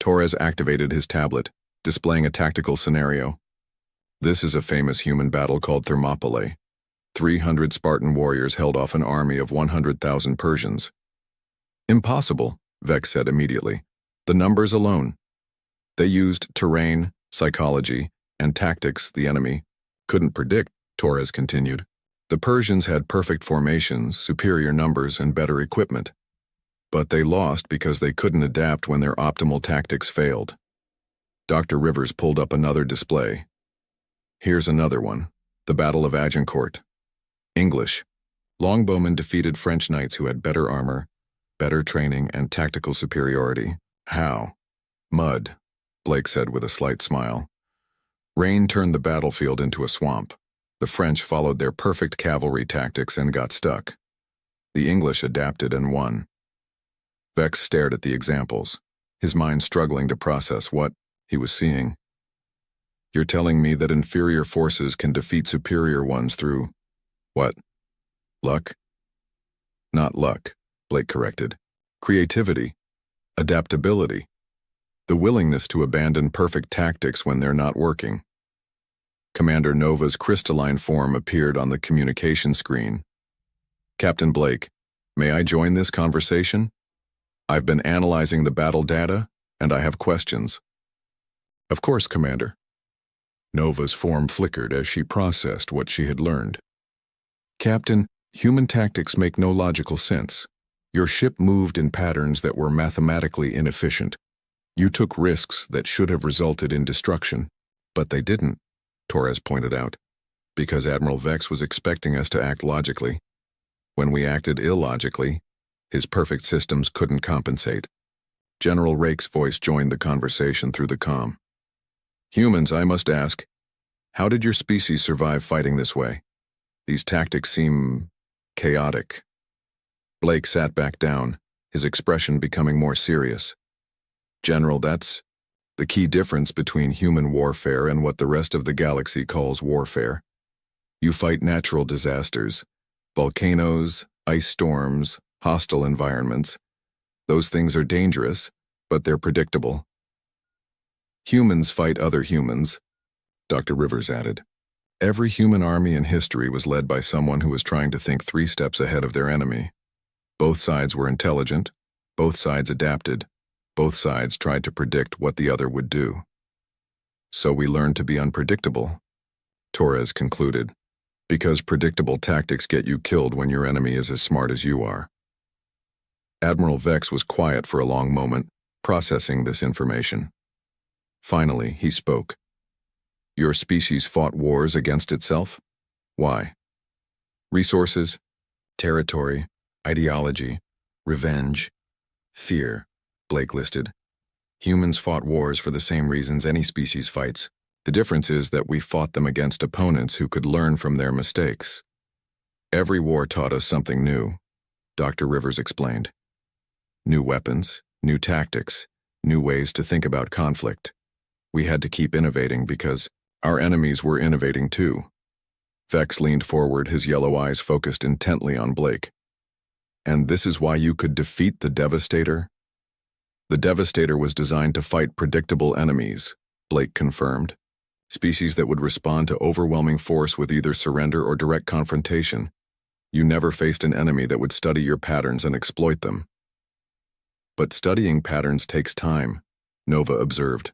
Torres activated his tablet, displaying a tactical scenario. This is a famous human battle called Thermopylae. 300 Spartan warriors held off an army of 100,000 Persians. Impossible, Vex said immediately. The numbers alone. They used terrain, psychology, and tactics the enemy couldn't predict, Torres continued. The Persians had perfect formations, superior numbers, and better equipment. But they lost because they couldn't adapt when their optimal tactics failed. Dr. Rivers pulled up another display. Here's another one. The Battle of Agincourt. English. Longbowmen defeated French knights who had better armor, better training, and tactical superiority. How? Mud, Blake said with a slight smile. Rain turned the battlefield into a swamp. The French followed their perfect cavalry tactics and got stuck. The English adapted and won. Vex stared at the examples, his mind struggling to process what he was seeing. You're telling me that inferior forces can defeat superior ones through, what? Luck? Not luck, Blake corrected. Creativity. Adaptability. The willingness to abandon perfect tactics when they're not working. Commander Nova's crystalline form appeared on the communication screen. Captain Blake, may I join this conversation? I've been analyzing the battle data, and I have questions. Of course, Commander. Nova's form flickered as she processed what she had learned. Captain, human tactics make no logical sense. Your ship moved in patterns that were mathematically inefficient. You took risks that should have resulted in destruction, but they didn't, Torres pointed out, because Admiral Vex was expecting us to act logically. When we acted illogically, his perfect systems couldn't compensate. General Rake's voice joined the conversation through the comm. Humans, I must ask, how did your species survive fighting this way? These tactics seem chaotic. Blake sat back down, his expression becoming more serious. General, that's the key difference between human warfare and what the rest of the galaxy calls warfare. You fight natural disasters, volcanoes, ice storms, hostile environments. Those things are dangerous, but they're predictable. Humans fight other humans, Dr. Rivers added. Every human army in history was led by someone who was trying to think 3 steps ahead of their enemy. Both sides were intelligent, both sides adapted, both sides tried to predict what the other would do. So we learned to be unpredictable, Torres concluded, because predictable tactics get you killed when your enemy is as smart as you are. Admiral Vex was quiet for a long moment, processing this information. Finally, he spoke. Your species fought wars against itself? Why? Resources, territory, ideology, revenge, fear, Blake listed. Humans fought wars for the same reasons any species fights. The difference is that we fought them against opponents who could learn from their mistakes. Every war taught us something new, Dr. Rivers explained. New weapons, new tactics, new ways to think about conflict. We had to keep innovating because our enemies were innovating too. Vex leaned forward, his yellow eyes focused intently on Blake. And this is why you could defeat the Devastator? The Devastator was designed to fight predictable enemies, Blake confirmed. Species that would respond to overwhelming force with either surrender or direct confrontation. You never faced an enemy that would study your patterns and exploit them. But studying patterns takes time, Nova observed.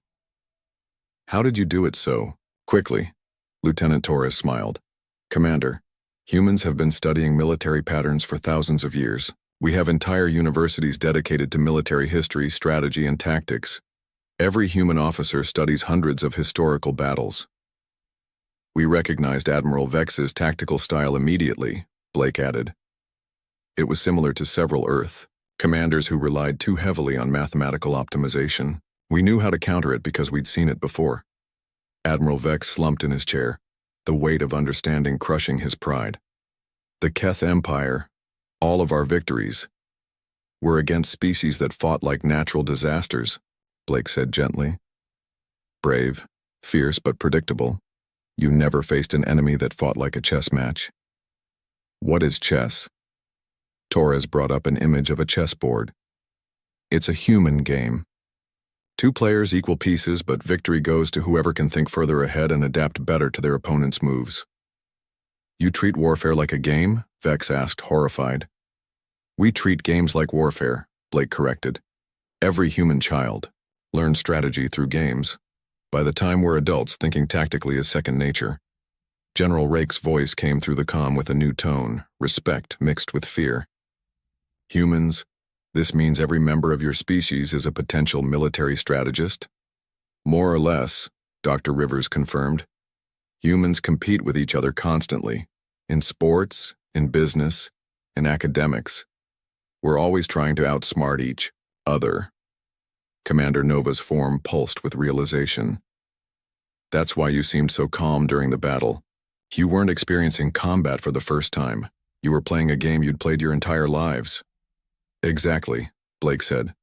How did you do it so quickly? Lieutenant Torres smiled. Commander, humans have been studying military patterns for thousands of years. We have entire universities dedicated to military history, strategy, and tactics. Every human officer studies hundreds of historical battles. We recognized Admiral Vex's tactical style immediately, Blake added. It was similar to several Earth commanders who relied too heavily on mathematical optimization. We knew how to counter it because we'd seen it before. Admiral Vex slumped in his chair, the weight of understanding crushing his pride. The Keth Empire, all of our victories, were against species that fought like natural disasters, Blake said gently. Brave, fierce but predictable, you never faced an enemy that fought like a chess match. What is chess? Torres brought up an image of a chessboard. It's a human game. Two players equal pieces, but victory goes to whoever can think further ahead and adapt better to their opponent's moves. You treat warfare like a game? Vex asked, horrified. We treat games like warfare, Blake corrected. Every human child learns strategy through games. By the time we're adults, thinking tactically is second nature. General Rake's voice came through the comm with a new tone, respect mixed with fear. Humans, this means every member of your species is a potential military strategist? More or less, Dr. Rivers confirmed. Humans compete with each other constantly, in sports, in business, in academics. We're always trying to outsmart each other. Commander Nova's form pulsed with realization. That's why you seemed so calm during the battle. You weren't experiencing combat for the first time. You were playing a game you'd played your entire lives. Exactly, Blake said.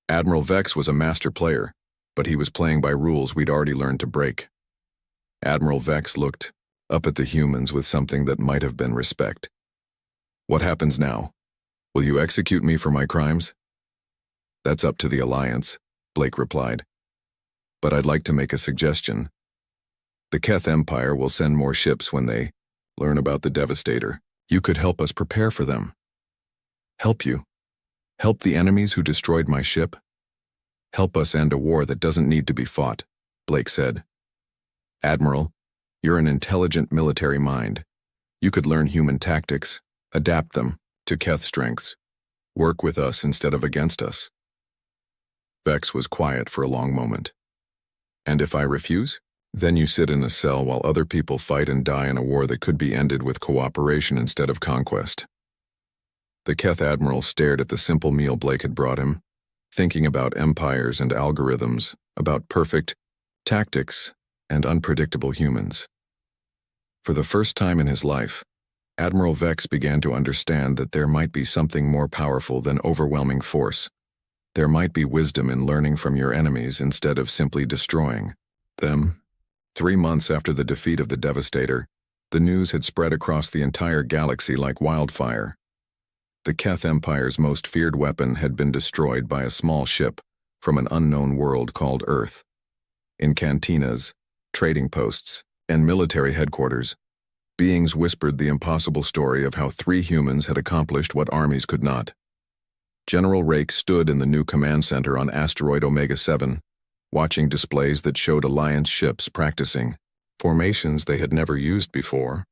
Admiral Vex was a master player, but he was playing by rules we'd already learned to break. Admiral Vex looked up at the humans with something that might have been respect. What happens now? Will you execute me for my crimes? That's up to the Alliance, Blake replied. But I'd like to make a suggestion. The Keth Empire will send more ships when they learn about the Devastator. You could help us prepare for them. Help you? Help the enemies who destroyed my ship? Help us end a war that doesn't need to be fought, Blake said. Admiral, you're an intelligent military mind. You could learn human tactics, adapt them to Keth strengths, work with us instead of against us. Vex was quiet for a long moment. And if I refuse? Then you sit in a cell while other people fight and die in a war that could be ended with cooperation instead of conquest. The Keth Admiral stared at the simple meal Blake had brought him, thinking about empires and algorithms, about perfect tactics and unpredictable humans. For the first time in his life, Admiral Vex began to understand that there might be something more powerful than overwhelming force. There might be wisdom in learning from your enemies instead of simply destroying them. 3 months after the defeat of the Devastator, the news had spread across the entire galaxy like wildfire. The Keth Empire's most feared weapon had been destroyed by a small ship from an unknown world called Earth. In cantinas, trading posts, and military headquarters, beings whispered the impossible story of how 3 humans had accomplished what armies could not. General Rake stood in the new command center on asteroid Omega-7, watching displays that showed Alliance ships practicing formations they had never used before.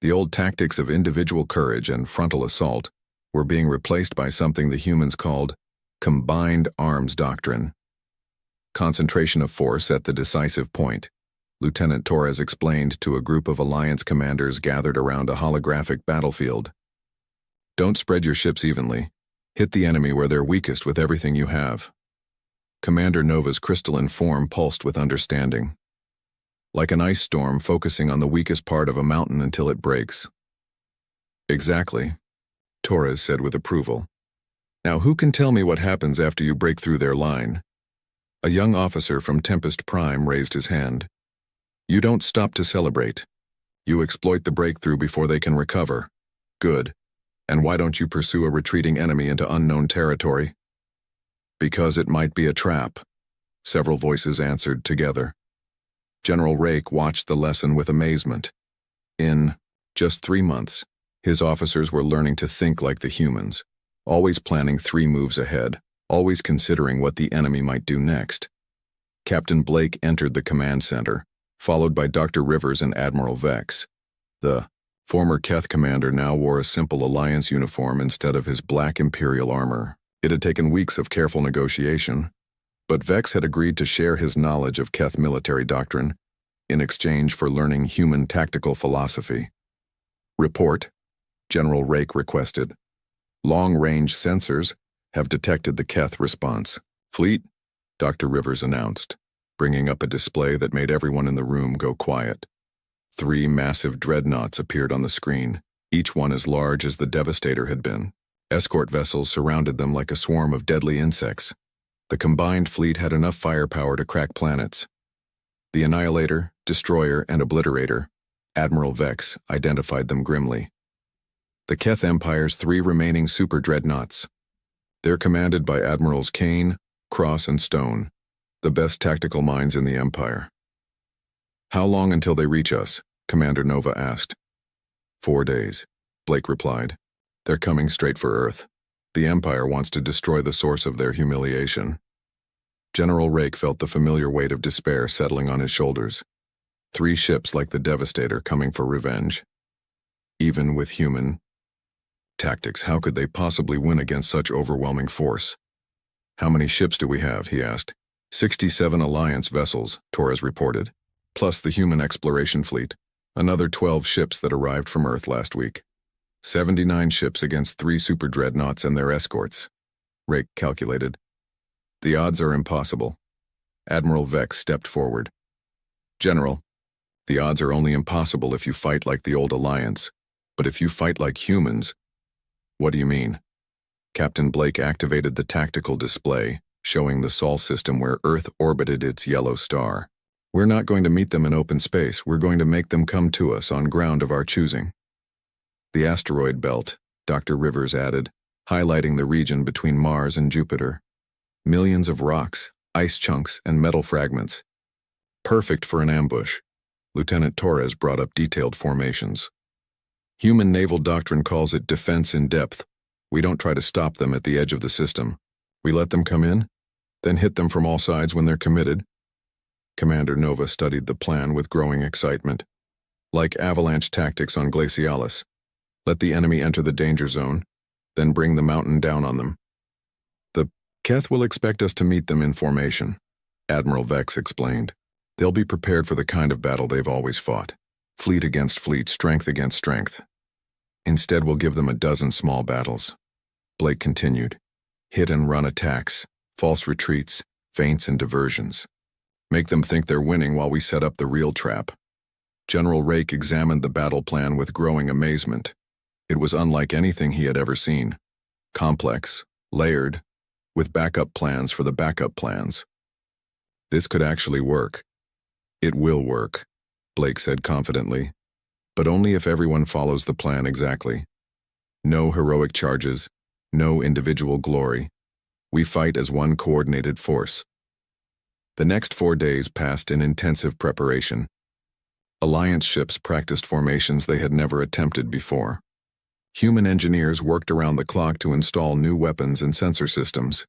The old tactics of individual courage and frontal assault were being replaced by something the humans called combined arms doctrine. Concentration of force at the decisive point, Lieutenant Torres explained to a group of Alliance commanders gathered around a holographic battlefield. Don't spread your ships evenly. Hit the enemy where they're weakest with everything you have. Commander Nova's crystalline form pulsed with understanding. Like an ice storm focusing on the weakest part of a mountain until it breaks. Exactly, Torres said with approval. Now who can tell me what happens after you break through their line? A young officer from Tempest Prime raised his hand. You don't stop to celebrate. You exploit the breakthrough before they can recover. Good. And why don't you pursue a retreating enemy into unknown territory? Because it might be a trap, several voices answered together. General Rake watched the lesson with amazement. In just 3 months, his officers were learning to think like the humans, always planning 3 moves ahead, always considering what the enemy might do next. Captain Blake entered the command center, followed by Dr. Rivers and Admiral Vex. The former Keth commander now wore a simple Alliance uniform instead of his black Imperial armor. It had taken weeks of careful negotiation, but Vex had agreed to share his knowledge of Keth military doctrine in exchange for learning human tactical philosophy. Report, General Rake requested. Long-range sensors have detected the Keth response. Fleet, Dr. Rivers announced, bringing up a display that made everyone in the room go quiet. 3 massive dreadnoughts appeared on the screen, each one as large as the Devastator had been. Escort vessels surrounded them like a swarm of deadly insects. The combined fleet had enough firepower to crack planets. The Annihilator, Destroyer, and Obliterator, Admiral Vex, identified them grimly. The Keth Empire's 3 remaining super dreadnoughts. They're commanded by Admirals Kane, Cross, and Stone, the best tactical minds in the Empire. "How long until they reach us?" Commander Nova asked. 4 days, Blake replied. "They're coming straight for Earth. The Empire wants to destroy the source of their humiliation." General Rake felt the familiar weight of despair settling on his shoulders. 3 ships like the Devastator coming for revenge. Even with human tactics, how could they possibly win against such overwhelming force? "How many ships do we have?" he asked. 67 Alliance vessels, Torres reported, plus the human exploration fleet, another 12 ships that arrived from Earth last week. 79 ships against 3 super dreadnoughts and their escorts, Rake calculated. "The odds are impossible." Admiral Vex stepped forward. "General, the odds are only impossible if you fight like the old Alliance, but if you fight like humans..." "What do you mean?" Captain Blake activated the tactical display, showing the Sol system where Earth orbited its yellow star. "We're not going to meet them in open space, we're going to make them come to us on ground of our choosing." "The asteroid belt," Dr. Rivers added, highlighting the region between Mars and Jupiter. "Millions of rocks, ice chunks, and metal fragments. Perfect for an ambush." Lieutenant Torres brought up detailed formations. "Human naval doctrine calls it defense in depth. We don't try to stop them at the edge of the system. We let them come in, then hit them from all sides when they're committed." Commander Nova studied the plan with growing excitement. "Like avalanche tactics on Glacialis. Let the enemy enter the danger zone, then bring the mountain down on them. The Keth will expect us to meet them in formation," Admiral Vex explained. "They'll be prepared for the kind of battle they've always fought. Fleet against fleet, strength against strength. Instead, we'll give them a dozen small battles." Blake continued. "Hit-and-run attacks, false retreats, feints, and diversions. Make them think they're winning while we set up the real trap." General Rake examined the battle plan with growing amazement. It was unlike anything he had ever seen. Complex, layered, with backup plans for the backup plans. "This could actually work." "It will work," Blake said confidently, "but only if everyone follows the plan exactly. No heroic charges, no individual glory. We fight as one coordinated force." The next 4 days passed in intensive preparation. Alliance ships practiced formations they had never attempted before. Human engineers worked around the clock to install new weapons and sensor systems.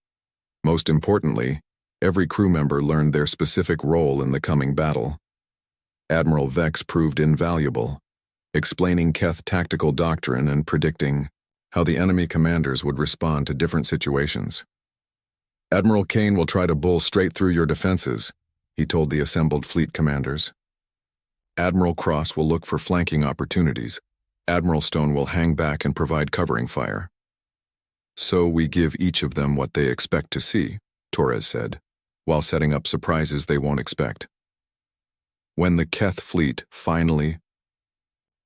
Most importantly, every crew member learned their specific role in the coming battle. Admiral Vex proved invaluable, explaining Keth tactical doctrine and predicting how the enemy commanders would respond to different situations. "Admiral Kane will try to bull straight through your defenses," he told the assembled fleet commanders. "Admiral Cross will look for flanking opportunities. Admiral Stone will hang back and provide covering fire." "So we give each of them what they expect to see," Torres said, "while setting up surprises they won't expect." When the Keth fleet finally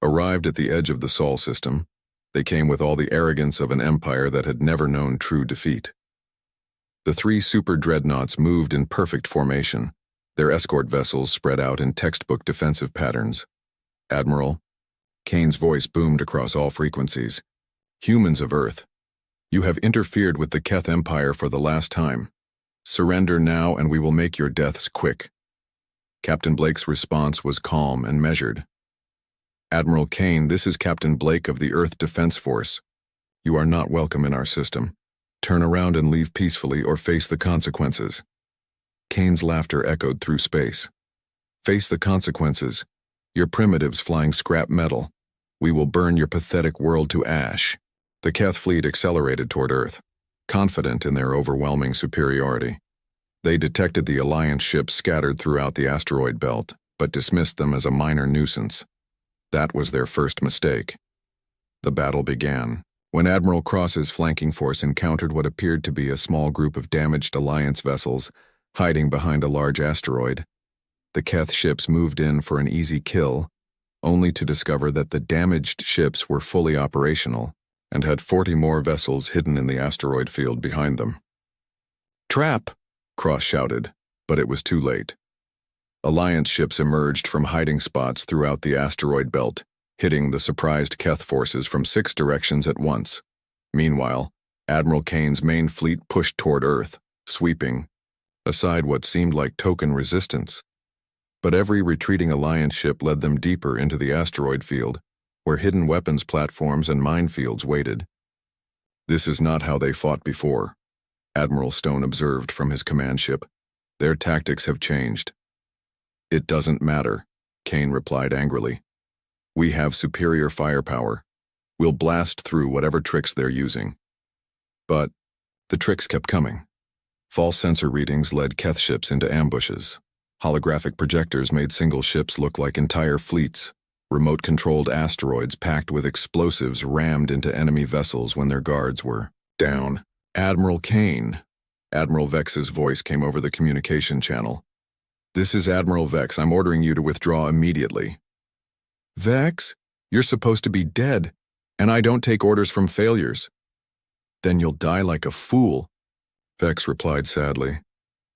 arrived at the edge of the Sol system, they came with all the arrogance of an empire that had never known true defeat. The 3 super dreadnoughts moved in perfect formation, their escort vessels spread out in textbook defensive patterns. "Admiral," Kane's voice boomed across all frequencies, "humans of Earth, you have interfered with the Keth Empire for the last time. Surrender now and we will make your deaths quick." Captain Blake's response was calm and measured. "Admiral Kane, this is Captain Blake of the Earth Defense Force. You are not welcome in our system. Turn around and leave peacefully or face the consequences." Kane's laughter echoed through space. "Face the consequences. You're primitives flying scrap metal. We will burn your pathetic world to ash." The Keth fleet accelerated toward Earth, confident in their overwhelming superiority. They detected the Alliance ships scattered throughout the asteroid belt, but dismissed them as a minor nuisance. That was their first mistake. The battle began when Admiral Cross's flanking force encountered what appeared to be a small group of damaged Alliance vessels hiding behind a large asteroid. The Keth ships moved in for an easy kill, only to discover that the damaged ships were fully operational and had 40 more vessels hidden in the asteroid field behind them. "Trap!" Cross shouted, but it was too late. Alliance ships emerged from hiding spots throughout the asteroid belt, hitting the surprised Keth forces from 6 directions at once. Meanwhile, Admiral Kane's main fleet pushed toward Earth, sweeping aside what seemed like token resistance. But every retreating Alliance ship led them deeper into the asteroid field, where hidden weapons platforms and minefields waited. "This is not how they fought before," Admiral Stone observed from his command ship. "Their tactics have changed." "It doesn't matter," Kane replied angrily. "We have superior firepower. We'll blast through whatever tricks they're using." But the tricks kept coming. False sensor readings led Keth ships into ambushes. Holographic projectors made single ships look like entire fleets. Remote-controlled asteroids packed with explosives rammed into enemy vessels when their guards were down. "Admiral Kane," Admiral Vex's voice came over the communication channel. "This is Admiral Vex. I'm ordering you to withdraw immediately." "Vex? You're supposed to be dead, and I don't take orders from failures." "Then you'll die like a fool," Vex replied sadly.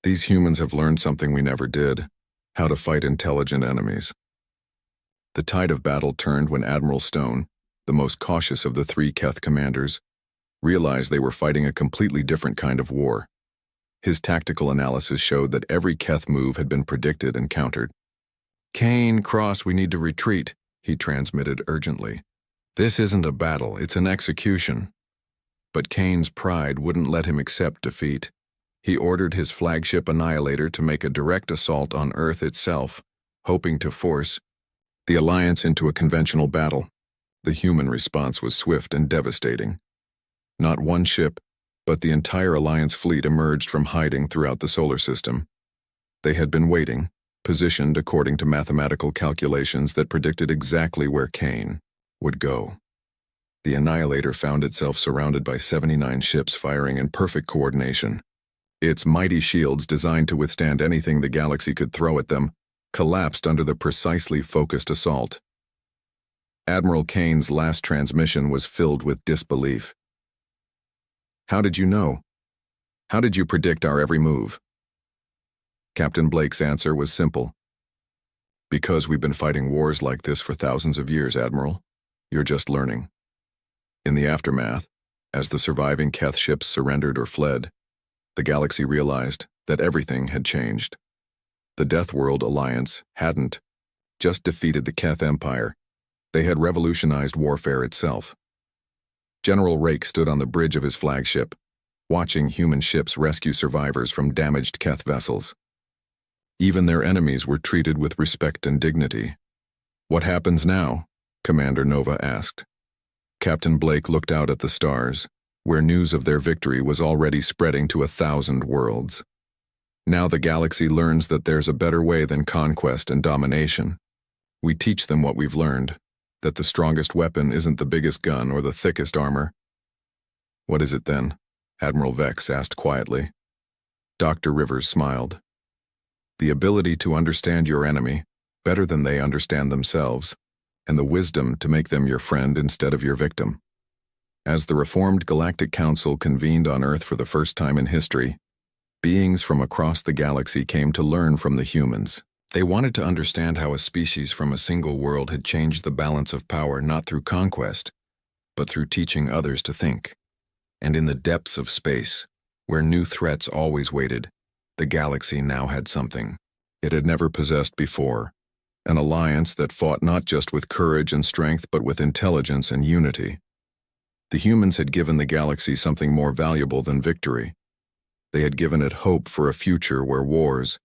"These humans have learned something we never did: how to fight intelligent enemies." The tide of battle turned when Admiral Stone, the most cautious of the 3 Keth commanders, realized they were fighting a completely different kind of war. His tactical analysis showed that every Keth move had been predicted and countered. "Kane, Cross, we need to retreat," he transmitted urgently. "This isn't a battle, it's an execution." But Kane's pride wouldn't let him accept defeat. He ordered his flagship Annihilator to make a direct assault on Earth itself, hoping to force the Alliance into a conventional battle. The human response was swift and devastating. Not one ship, but the entire Alliance fleet emerged from hiding throughout the solar system. They had been waiting, positioned according to mathematical calculations that predicted exactly where Kane would go. The Annihilator found itself surrounded by 79 ships firing in perfect coordination. Its mighty shields, designed to withstand anything the galaxy could throw at them, collapsed under the precisely focused assault. Admiral Kane's last transmission was filled with disbelief. "How did you know? How did you predict our every move?" Captain Blake's answer was simple. "Because we've been fighting wars like this for thousands of years, Admiral. You're just learning." In the aftermath, as the surviving Keth ships surrendered or fled, the galaxy realized that everything had changed. The Deathworld Alliance hadn't just defeated the Keth Empire, they had revolutionized warfare itself. General Rake stood on the bridge of his flagship, watching human ships rescue survivors from damaged Keth vessels. Even their enemies were treated with respect and dignity. "What happens now?" Commander Nova asked. Captain Blake looked out at the stars, where news of their victory was already spreading to 1,000 worlds. "Now the galaxy learns that there's a better way than conquest and domination. We teach them what we've learned, that the strongest weapon isn't the biggest gun or the thickest armor." "What is it then?" Admiral Vex asked quietly. Dr. Rivers smiled. "The ability to understand your enemy better than they understand themselves, and the wisdom to make them your friend instead of your victim." As the reformed Galactic Council convened on Earth for the first time in history, beings from across the galaxy came to learn from the humans. They wanted to understand how a species from a single world had changed the balance of power not through conquest, but through teaching others to think. And in the depths of space, where new threats always waited, the galaxy now had something it had never possessed before. An alliance that fought not just with courage and strength but with intelligence and unity. The humans had given the galaxy something more valuable than victory. They had given it hope for a future where wars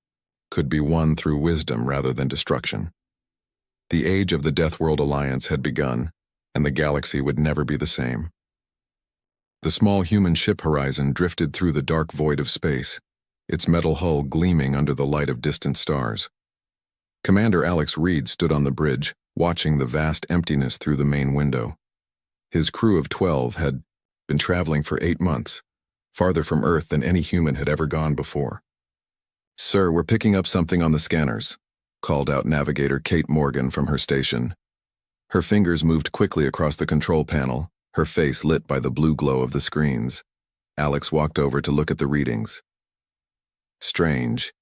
could be won through wisdom rather than destruction. The age of the Deathworld Alliance had begun, and the galaxy would never be the same. The small human ship Horizon drifted through the dark void of space, its metal hull gleaming under the light of distant stars. Commander Alex Reed stood on the bridge, watching the vast emptiness through the main window. His crew of 12 had been traveling for 8 months, farther from Earth than any human had ever gone before. "Sir, we're picking up something on the scanners," called out navigator Kate Morgan from her station. Her fingers moved quickly across the control panel, her face lit by the blue glow of the screens. Alex walked over to look at the readings. Strange.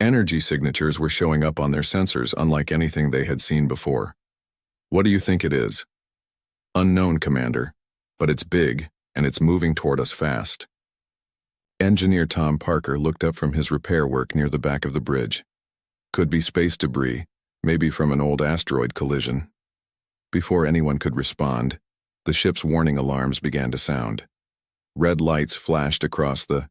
Energy signatures were showing up on their sensors, unlike anything they had seen before. What do you think it is? Unknown, Commander, but it's big, and it's moving toward us fast. Engineer Tom Parker looked up from his repair work near the back of the bridge. Could be space debris, maybe from an old asteroid collision. Before anyone could respond, the ship's warning alarms began to sound. Red lights flashed across the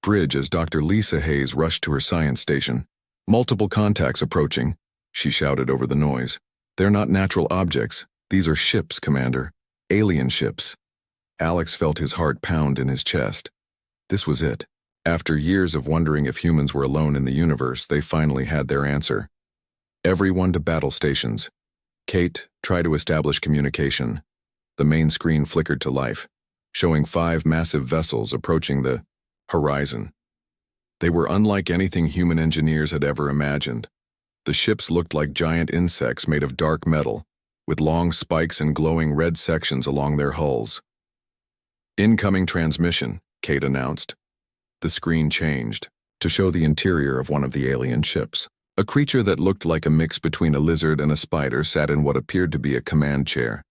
bridge as Dr. Lisa Hayes rushed to her science station. Multiple contacts approaching, she shouted over the noise. They're not natural objects. These are ships, Commander. Alien ships. Alex felt his heart pound in his chest. This was it. After years of wondering if humans were alone in the universe, they finally had their answer. Everyone to battle stations. Kate, try to establish communication. The main screen flickered to life, showing 5 massive vessels approaching the horizon. They were unlike anything human engineers had ever imagined. The ships looked like giant insects made of dark metal, with long spikes and glowing red sections along their hulls. Incoming transmission, Kate announced. The screen changed to show the interior of one of the alien ships. A creature that looked like a mix between a lizard and a spider sat in what appeared to be a command chair.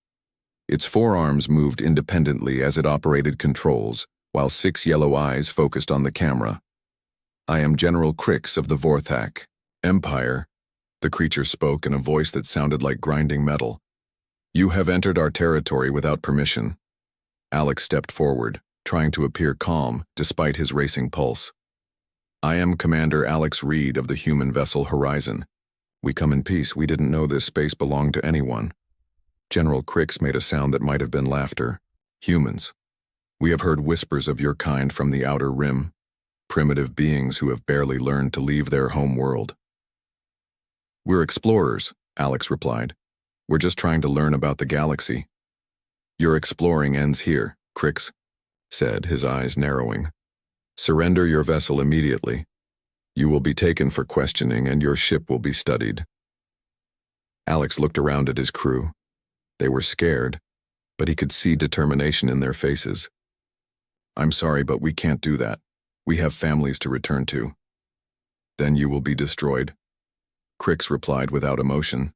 Its 4 arms moved independently as it operated controls, while 6 yellow eyes focused on the camera. I am General Crix of the Vorthak Empire, the creature spoke in a voice that sounded like grinding metal. You have entered our territory without permission. Alex stepped forward, trying to appear calm despite his racing pulse. I am Commander Alex Reed of the human vessel Horizon. We come in peace. We didn't know this space belonged to anyone. General Crix made a sound that might have been laughter. Humans. We have heard whispers of your kind from the outer rim, primitive beings who have barely learned to leave their home world. We're explorers, Alex replied. We're just trying to learn about the galaxy. Your exploring ends here, Crix said, his eyes narrowing. Surrender your vessel immediately. You will be taken for questioning and your ship will be studied. Alex looked around at his crew. They were scared, but he could see determination in their faces. I'm sorry, but we can't do that. We have families to return to. Then you will be destroyed. Crix replied without emotion.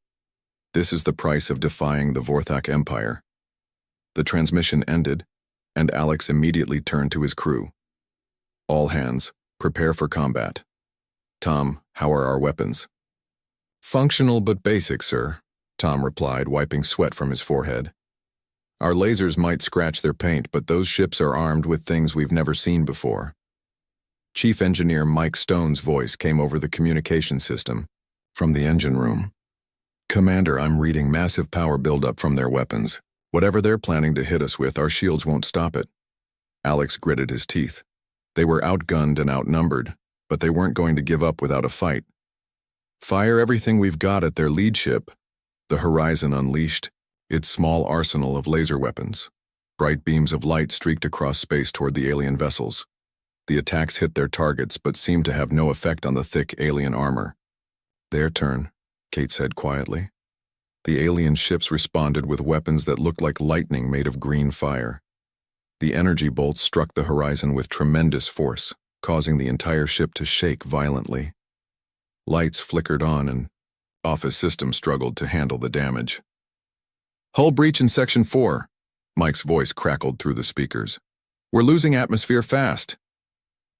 This is the price of defying the Vorthak Empire. The transmission ended, and Alex immediately turned to his crew. All hands, prepare for combat. Tom, how are our weapons? Functional but basic, sir, Tom replied, wiping sweat from his forehead. Our lasers might scratch their paint, but those ships are armed with things we've never seen before. Chief Engineer Mike Stone's voice came over the communication system from the engine room. Commander, I'm reading massive power buildup from their weapons. Whatever they're planning to hit us with, our shields won't stop it. Alex gritted his teeth. They were outgunned and outnumbered, but they weren't going to give up without a fight. Fire everything we've got at their lead ship. The Horizon unleashed its small arsenal of laser weapons. Bright beams of light streaked across space toward the alien vessels. The attacks hit their targets but seemed to have no effect on the thick alien armor. Their turn, Kate said quietly. The alien ships responded with weapons that looked like lightning made of green fire. The energy bolts struck the Horizon with tremendous force, causing the entire ship to shake violently. Lights flickered on and office systems struggled to handle the damage. Hull breach in Section 4, Mike's voice crackled through the speakers. We're losing atmosphere fast.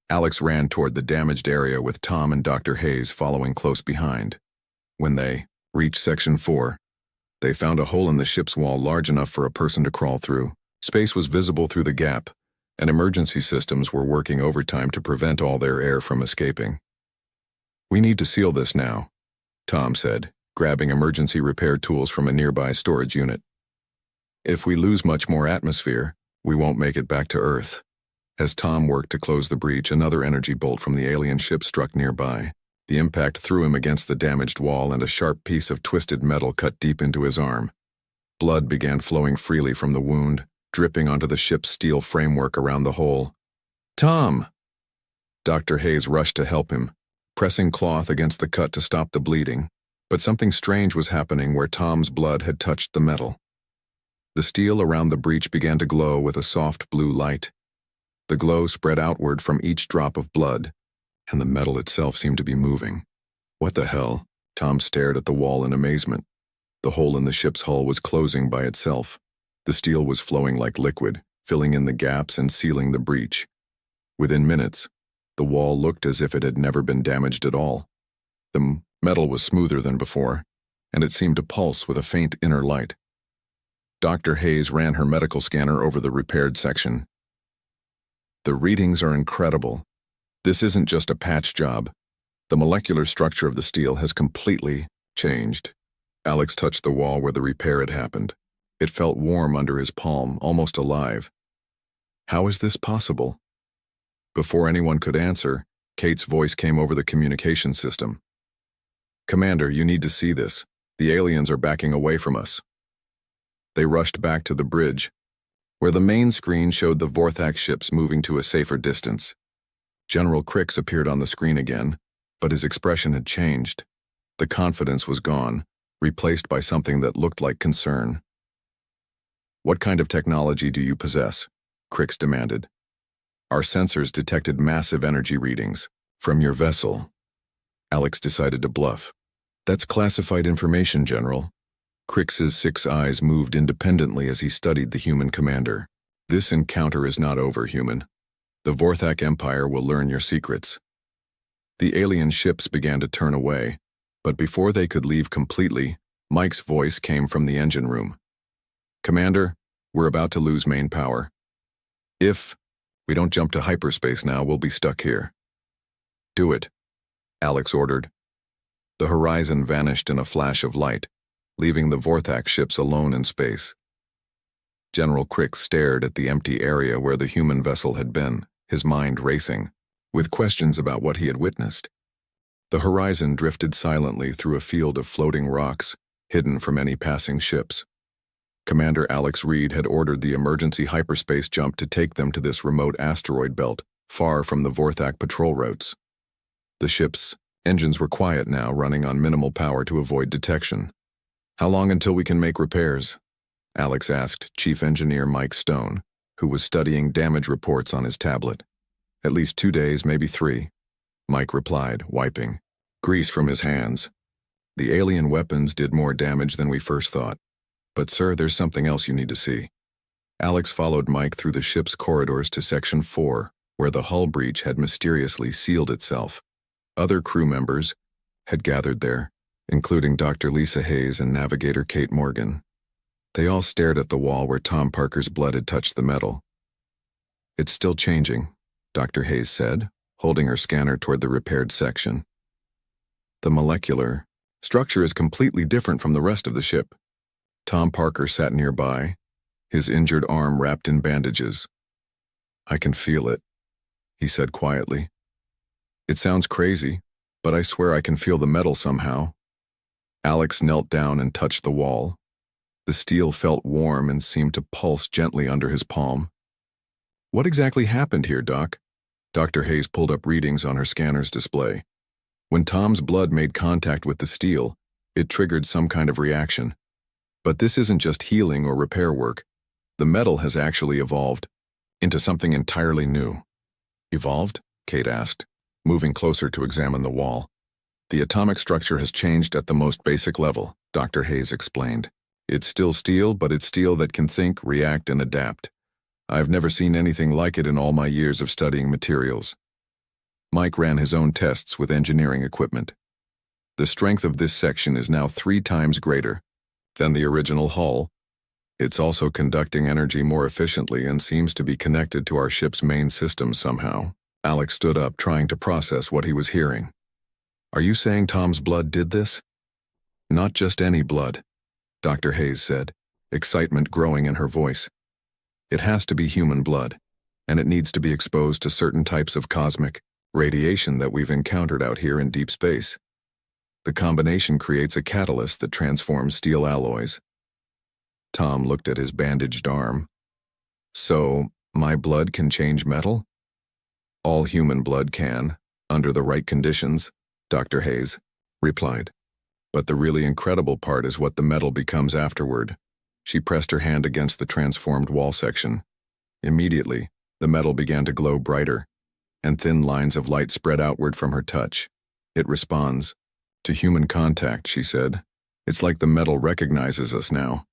Alex ran toward the damaged area with Tom and Dr. Hayes following close behind. When they reached Section 4, they found a hole in the ship's wall large enough for a person to crawl through. Space was visible through the gap, and emergency systems were working overtime to prevent all their air from escaping. We need to seal this now, Tom said, grabbing emergency repair tools from a nearby storage unit. If we lose much more atmosphere, we won't make it back to Earth. As Tom worked to close the breach, another energy bolt from the alien ship struck nearby. The impact threw him against the damaged wall, and a sharp piece of twisted metal cut deep into his arm. Blood began flowing freely from the wound, dripping onto the ship's steel framework around the hole. Tom! Dr. Hayes rushed to help him, pressing cloth against the cut to stop the bleeding. But something strange was happening where Tom's blood had touched the metal. The steel around the breach began to glow with a soft blue light. The glow spread outward from each drop of blood, and the metal itself seemed to be moving. What the hell? Tom stared at the wall in amazement. The hole in the ship's hull was closing by itself. The steel was flowing like liquid, filling in the gaps and sealing the breach. Within minutes, the wall looked as if it had never been damaged at all. The metal was smoother than before, and it seemed to pulse with a faint inner light. Dr. Hayes ran her medical scanner over the repaired section. The readings are incredible. This isn't just a patch job. The molecular structure of the steel has completely changed. Alex touched the wall where the repair had happened. It felt warm under his palm, almost alive. How is this possible? Before anyone could answer, Kate's voice came over the communication system. Commander, you need to see this. The aliens are backing away from us. They rushed back to the bridge, where the main screen showed the Vorthak ships moving to a safer distance. General Crix appeared on the screen again, but his expression had changed. The confidence was gone, replaced by something that looked like concern. What kind of technology do you possess? Crix demanded. Our sensors detected massive energy readings from your vessel. Alex decided to bluff. That's classified information, General. Crix's 6 eyes moved independently as he studied the human commander. This encounter is not over, human. The Vorthak Empire will learn your secrets. The alien ships began to turn away, but before they could leave completely, Mike's voice came from the engine room. Commander, we're about to lose main power. If we don't jump to hyperspace now, we'll be stuck here. Do it, Alex ordered. The horizon vanished in a flash of light, leaving the Vorthak ships alone in space. General Crix stared at the empty area where the human vessel had been, his mind racing, with questions about what he had witnessed. The horizon drifted silently through a field of floating rocks, hidden from any passing ships. Commander Alex Reed had ordered the emergency hyperspace jump to take them to this remote asteroid belt, far from the Vorthak patrol routes. The ship's engines were quiet now, running on minimal power to avoid detection. How long until we can make repairs? Alex asked Chief Engineer Mike Stone, who was studying damage reports on his tablet. At least 2 days, maybe 3. Mike replied, wiping grease from his hands. The alien weapons did more damage than we first thought. But sir, there's something else you need to see. Alex followed Mike through the ship's corridors to Section 4, where the hull breach had mysteriously sealed itself. Other crew members had gathered there, including Dr. Lisa Hayes and Navigator Kate Morgan. They all stared at the wall where Tom Parker's blood had touched the metal. It's still changing, Dr. Hayes said, holding her scanner toward the repaired section. The molecular structure is completely different from the rest of the ship. Tom Parker sat nearby, his injured arm wrapped in bandages. I can feel it, he said quietly. It sounds crazy, but I swear I can feel the metal somehow. Alex knelt down and touched the wall. The steel felt warm and seemed to pulse gently under his palm. What exactly happened here, Doc? Dr. Hayes pulled up readings on her scanner's display. When Tom's blood made contact with the steel, it triggered some kind of reaction. But this isn't just healing or repair work. The metal has actually evolved into something entirely new. Evolved? Kate asked, moving closer to examine the wall. The atomic structure has changed at the most basic level, Dr. Hayes explained. It's still steel, but it's steel that can think, react, and adapt. I've never seen anything like it in all my years of studying materials. Mike ran his own tests with engineering equipment. The strength of this section is now 3 times greater than the original hull. It's also conducting energy more efficiently and seems to be connected to our ship's main system somehow. Alex stood up, trying to process what he was hearing. Are you saying Tom's blood did this? Not just any blood, Dr. Hayes said, excitement growing in her voice. It has to be human blood, and it needs to be exposed to certain types of cosmic radiation that we've encountered out here in deep space. The combination creates a catalyst that transforms steel alloys. Tom looked at his bandaged arm. So, my blood can change metal? All human blood can, under the right conditions, Dr. Hayes replied. But the really incredible part is what the metal becomes afterward. She pressed her hand against the transformed wall section. Immediately, the metal began to glow brighter, and thin lines of light spread outward from her touch. It responds to human contact, she said. It's like the metal recognizes us now.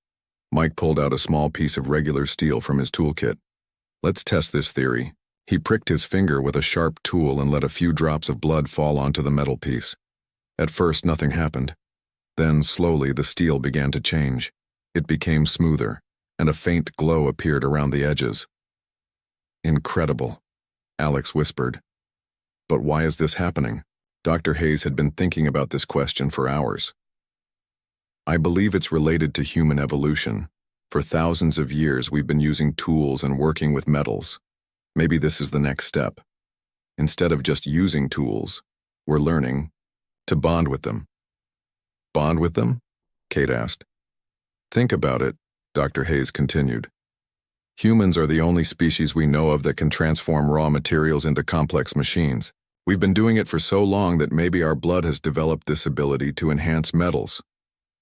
Mike pulled out a small piece of regular steel from his toolkit. Let's test this theory. He pricked his finger with a sharp tool and let a few drops of blood fall onto the metal piece. At first, nothing happened. Then, slowly, the steel began to change. It became smoother, and a faint glow appeared around the edges. Incredible, Alex whispered. But why is this happening? Dr. Hayes had been thinking about this question for hours. I believe it's related to human evolution. For thousands of years, we've been using tools and working with metals. Maybe this is the next step. Instead of just using tools, we're learning to bond with them. Bond with them? Kate asked. Think about it, Dr. Hayes continued. Humans are the only species we know of that can transform raw materials into complex machines. We've been doing it for so long that maybe our blood has developed this ability to enhance metals.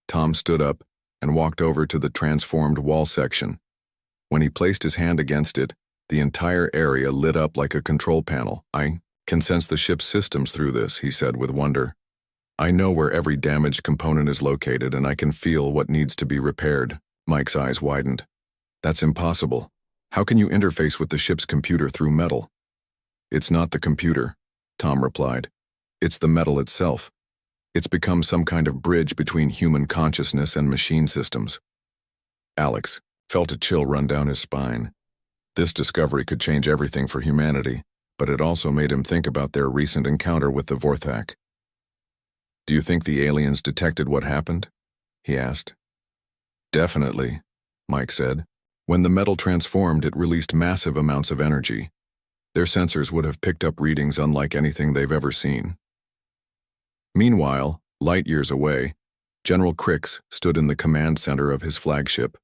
Tom stood up and walked over to the transformed wall section. When he placed his hand against it, the entire area lit up like a control panel. I can sense the ship's systems through this, he said with wonder. I know where every damaged component is located, and I can feel what needs to be repaired. Mike's eyes widened. That's impossible. How can you interface with the ship's computer through metal? It's not the computer, Tom replied. It's the metal itself. It's become some kind of bridge between human consciousness and machine systems. Alex felt a chill run down his spine. This discovery could change everything for humanity, but it also made him think about their recent encounter with the Vorthak. Do you think the aliens detected what happened? He asked. Definitely, Mike said. When the metal transformed, it released massive amounts of energy. Their sensors would have picked up readings unlike anything they've ever seen. Meanwhile, light years away, General Crix stood in the command center of his flagship.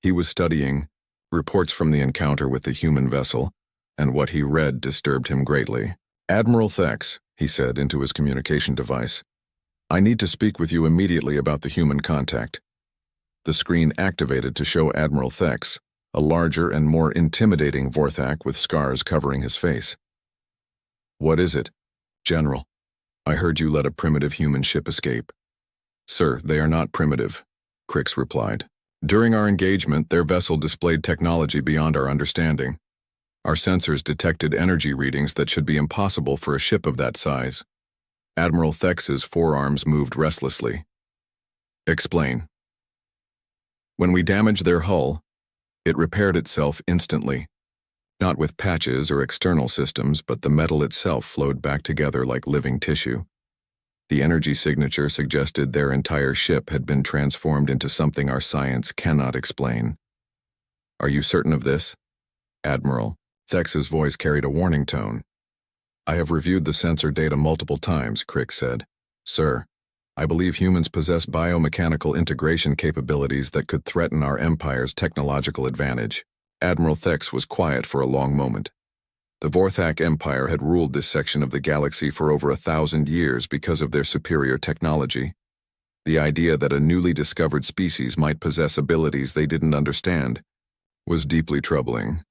He was studying reports from the encounter with the human vessel, and what he read disturbed him greatly. Admiral Thex, he said into his communication device, I need to speak with you immediately about the human contact. The screen activated to show Admiral Thex, a larger and more intimidating Vorthak with scars covering his face. What is it, General? I heard you let a primitive human ship escape. Sir, they are not primitive, Crix replied. During our engagement, their vessel displayed technology beyond our understanding. Our sensors detected energy readings that should be impossible for a ship of that size. Admiral Thex's forearms moved restlessly. Explain. When we damaged their hull, it repaired itself instantly. Not with patches or external systems, but the metal itself flowed back together like living tissue. The energy signature suggested their entire ship had been transformed into something our science cannot explain. Are you certain of this? Admiral Thex's voice carried a warning tone. I have reviewed the sensor data multiple times, Crix said. Sir, I believe humans possess biomechanical integration capabilities that could threaten our empire's technological advantage. Admiral Thex was quiet for a long moment. The Vorthak Empire had ruled this section of the galaxy for over 1,000 years because of their superior technology. The idea that a newly discovered species might possess abilities they didn't understand was deeply troubling.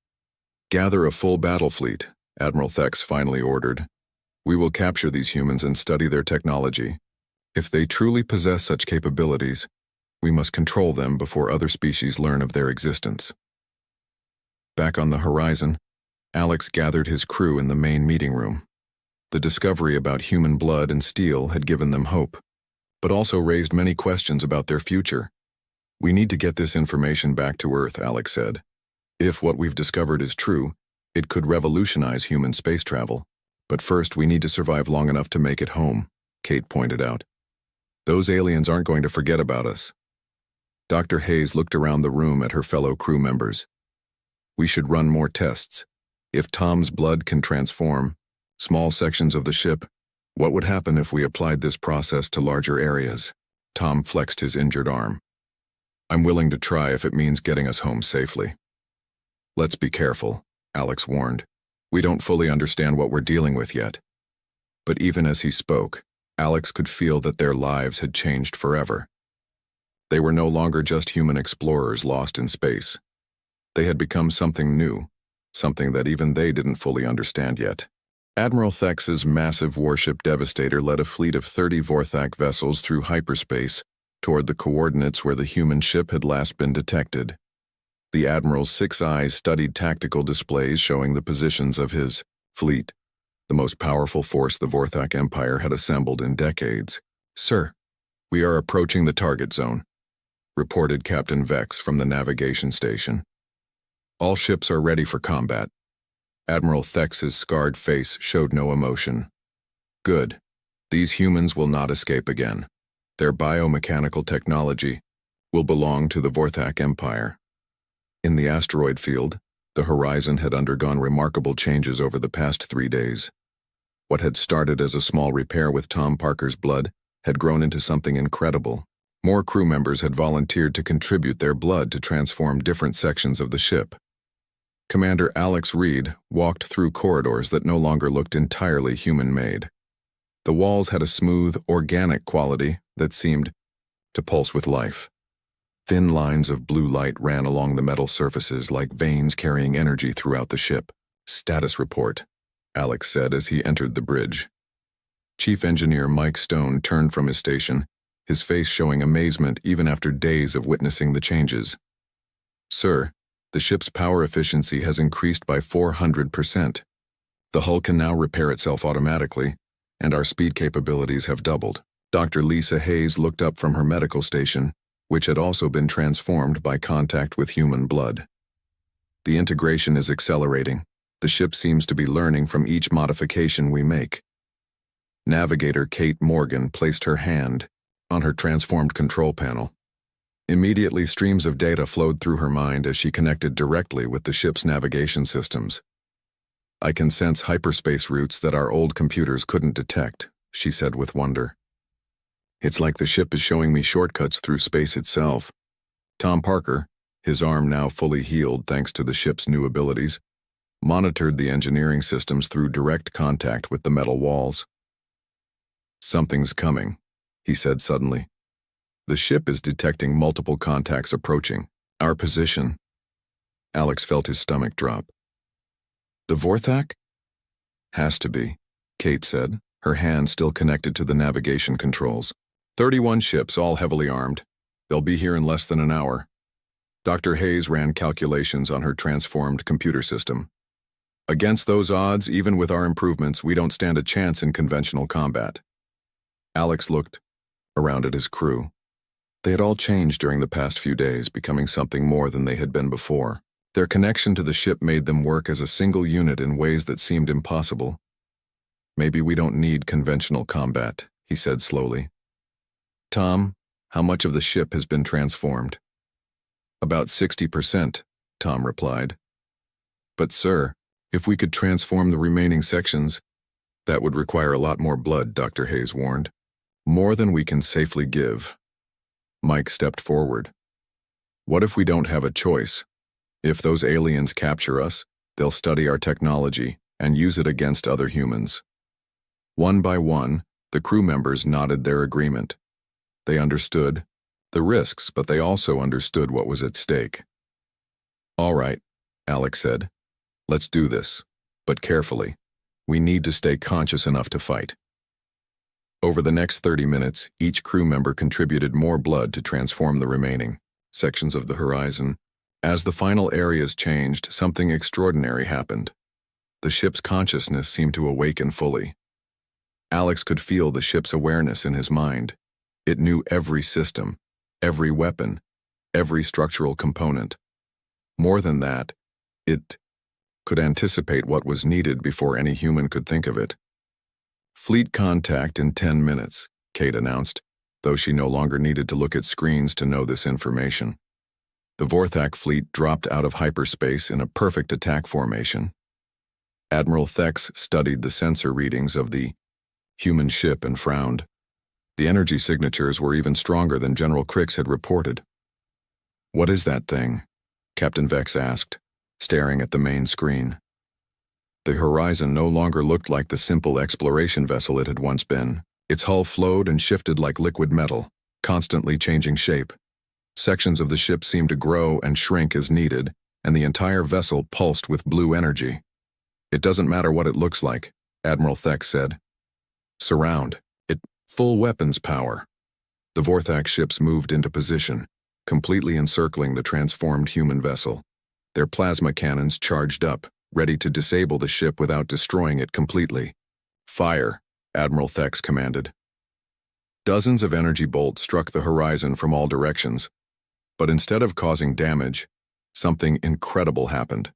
Gather a full battle fleet, Admiral Thex finally ordered. We will capture these humans and study their technology. If they truly possess such capabilities, we must control them before other species learn of their existence. Back on the horizon, Alex gathered his crew in the main meeting room. The discovery about human blood and steel had given them hope, but also raised many questions about their future. We need to get this information back to Earth, Alex said. If what we've discovered is true, it could revolutionize human space travel. But first, we need to survive long enough to make it home, Kate pointed out. Those aliens aren't going to forget about us. Dr. Hayes looked around the room at her fellow crew members. We should run more tests. If Tom's blood can transform small sections of the ship, what would happen if we applied this process to larger areas? Tom flexed his injured arm. I'm willing to try if it means getting us home safely. Let's be careful, Alex warned. We don't fully understand what we're dealing with yet. But even as he spoke, Alex could feel that their lives had changed forever. They were no longer just human explorers lost in space. They had become something new, something that even they didn't fully understand yet. Admiral Thex's massive warship Devastator led a fleet of 30 Vorthak vessels through hyperspace toward the coordinates where the human ship had last been detected. The Admiral's 6 eyes studied tactical displays showing the positions of his fleet, the most powerful force the Vorthak Empire had assembled in decades. "Sir, we are approaching the target zone," reported Captain Vex from the navigation station. "All ships are ready for combat." Admiral Thex's scarred face showed no emotion. "Good. These humans will not escape again. Their biomechanical technology will belong to the Vorthak Empire." In the asteroid field, the horizon had undergone remarkable changes over the past 3 days. What had started as a small repair with Tom Parker's blood had grown into something incredible. More crew members had volunteered to contribute their blood to transform different sections of the ship. Commander Alex Reed walked through corridors that no longer looked entirely human-made. The walls had a smooth, organic quality that seemed to pulse with life. Thin lines of blue light ran along the metal surfaces like veins carrying energy throughout the ship. "Status report," Alex said as he entered the bridge. Chief Engineer Mike Stone turned from his station, his face showing amazement even after days of witnessing the changes. "Sir, the ship's power efficiency has increased by 400%. The hull can now repair itself automatically, and our speed capabilities have doubled." Dr. Lisa Hayes looked up from her medical station, which had also been transformed by contact with human blood. "The integration is accelerating. The ship seems to be learning from each modification we make." Navigator Kate Morgan placed her hand on her transformed control panel. Immediately, streams of data flowed through her mind as she connected directly with the ship's navigation systems. "I can sense hyperspace routes that our old computers couldn't detect," she said with wonder. "It's like the ship is showing me shortcuts through space itself." Tom Parker, his arm now fully healed thanks to the ship's new abilities, monitored the engineering systems through direct contact with the metal walls. "Something's coming," he said suddenly. "The ship is detecting multiple contacts approaching. Our position." Alex felt his stomach drop. "The Vorthak?" "Has to be," Kate said, her hand still connected to the navigation controls. 31 ships, all heavily armed. They'll be here in less than an hour." Dr. Hayes ran calculations on her transformed computer system. "Against those odds, even with our improvements, we don't stand a chance in conventional combat." Alex looked around at his crew. They had all changed during the past few days, becoming something more than they had been before. Their connection to the ship made them work as a single unit in ways that seemed impossible. "Maybe we don't need conventional combat," he said slowly. "Tom, how much of the ship has been transformed?" "About 60%, Tom replied. "But sir, if we could transform the remaining sections, that would require a lot more blood," Dr. Hayes warned. "More than we can safely give." Mike stepped forward. "What if we don't have a choice? If those aliens capture us, they'll study our technology and use it against other humans." One by one, the crew members nodded their agreement. They understood the risks, but they also understood what was at stake. "All right," Alex said. "Let's do this, but carefully. We need to stay conscious enough to fight." Over the next 30 minutes, each crew member contributed more blood to transform the remaining sections of the horizon. As the final areas changed, something extraordinary happened. The ship's consciousness seemed to awaken fully. Alex could feel the ship's awareness in his mind. It knew every system, every weapon, every structural component. More than that, it could anticipate what was needed before any human could think of it. "Fleet contact in 10 minutes, Kate announced, though she no longer needed to look at screens to know this information. The Vorthak fleet dropped out of hyperspace in a perfect attack formation. Admiral Thex studied the sensor readings of the human ship and frowned. The energy signatures were even stronger than General Crix had reported. "What is that thing?" Captain Vex asked, staring at the main screen. The horizon no longer looked like the simple exploration vessel it had once been. Its hull flowed and shifted like liquid metal, constantly changing shape. Sections of the ship seemed to grow and shrink as needed, and the entire vessel pulsed with blue energy. "It doesn't matter what it looks like," Admiral Thex said. "Surround it, full weapons power." The Vorthak ships moved into position, completely encircling the transformed human vessel. Their plasma cannons charged up, ready to disable the ship without destroying it completely. "Fire," Admiral Thex commanded. Dozens of energy bolts struck the horizon from all directions, but instead of causing damage, something incredible happened.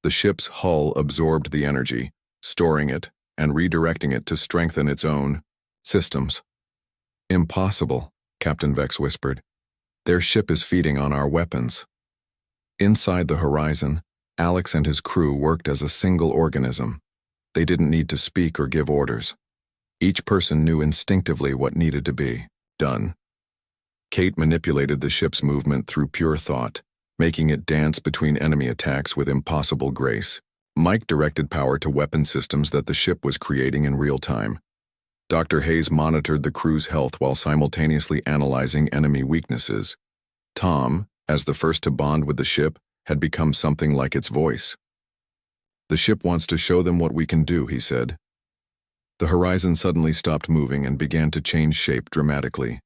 The ship's hull absorbed the energy, storing it and redirecting it to strengthen its own systems. "Impossible," Captain Vex whispered. "Their ship is feeding on our weapons." Inside the horizon, Alex and his crew worked as a single organism. They didn't need to speak or give orders. Each person knew instinctively what needed to be done. Kate manipulated the ship's movement through pure thought, making it dance between enemy attacks with impossible grace. Mike directed power to weapon systems that the ship was creating in real time. Dr. Hayes monitored the crew's health while simultaneously analyzing enemy weaknesses. Tom, as the first to bond with the ship, had become something like its voice. "The ship wants to show them what we can do," he said. The horizon suddenly stopped moving and began to change shape dramatically.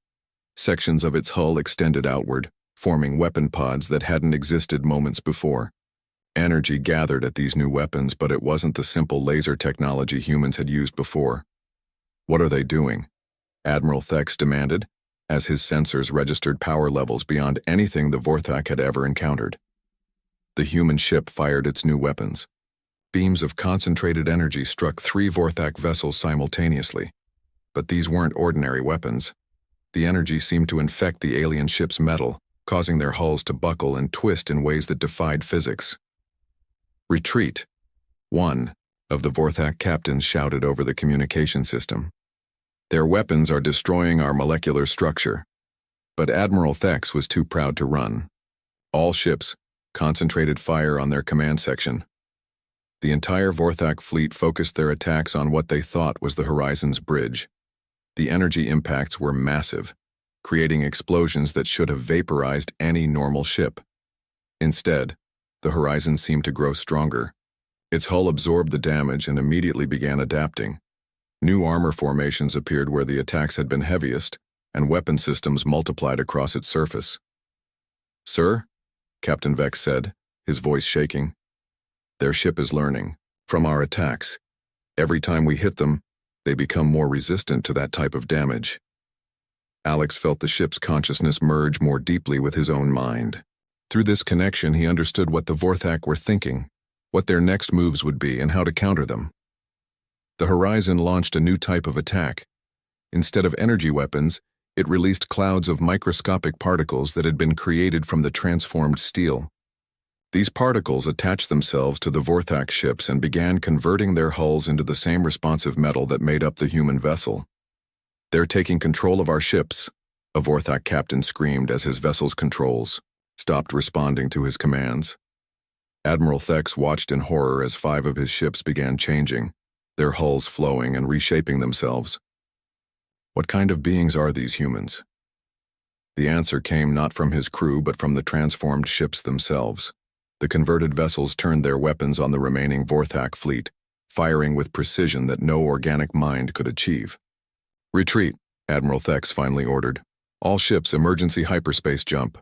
Sections of its hull extended outward, forming weapon pods that hadn't existed moments before. Energy gathered at these new weapons, but it wasn't the simple laser technology humans had used before. "What are they doing?" Admiral Thex demanded, as his sensors registered power levels beyond anything the Vorthak had ever encountered. The human ship fired its new weapons. Beams of concentrated energy struck 3 Vorthak vessels simultaneously. But these weren't ordinary weapons. The energy seemed to infect the alien ship's metal, causing their hulls to buckle and twist in ways that defied physics. "Retreat," one of the Vorthak captains shouted over the communication system. "Their weapons are destroying our molecular structure." But Admiral Thex was too proud to run. All ships concentrated fire on their command section. The entire Vorthak fleet focused their attacks on what they thought was the horizon's bridge. The energy impacts were massive, creating explosions that should have vaporized any normal ship. Instead, the horizon seemed to grow stronger. Its hull absorbed the damage and immediately began adapting. New armor formations appeared where the attacks had been heaviest, and weapon systems multiplied across its surface. "Sir," Captain Vex said, his voice shaking, "their ship is learning from our attacks. Every time we hit them, they become more resistant to that type of damage." Alex felt the ship's consciousness merge more deeply with his own mind. Through this connection, he understood what the Vorthak were thinking, what their next moves would be, and how to counter them. The horizon launched a new type of attack. Instead of energy weapons, it released clouds of microscopic particles that had been created from the transformed steel. These particles attached themselves to the Vorthak ships and began converting their hulls into the same responsive metal that made up the human vessel. "They're taking control of our ships," a Vorthak captain screamed as his vessel's controls stopped responding to his commands. Admiral Thex watched in horror as 5 of his ships began changing, their hulls flowing and reshaping themselves. What kind of beings are these humans? The answer came not from his crew but from the transformed ships themselves. The converted vessels turned their weapons on the remaining Vorthak fleet, firing with precision that no organic mind could achieve. "Retreat," Admiral Thex finally ordered. "All ships, emergency hyperspace jump."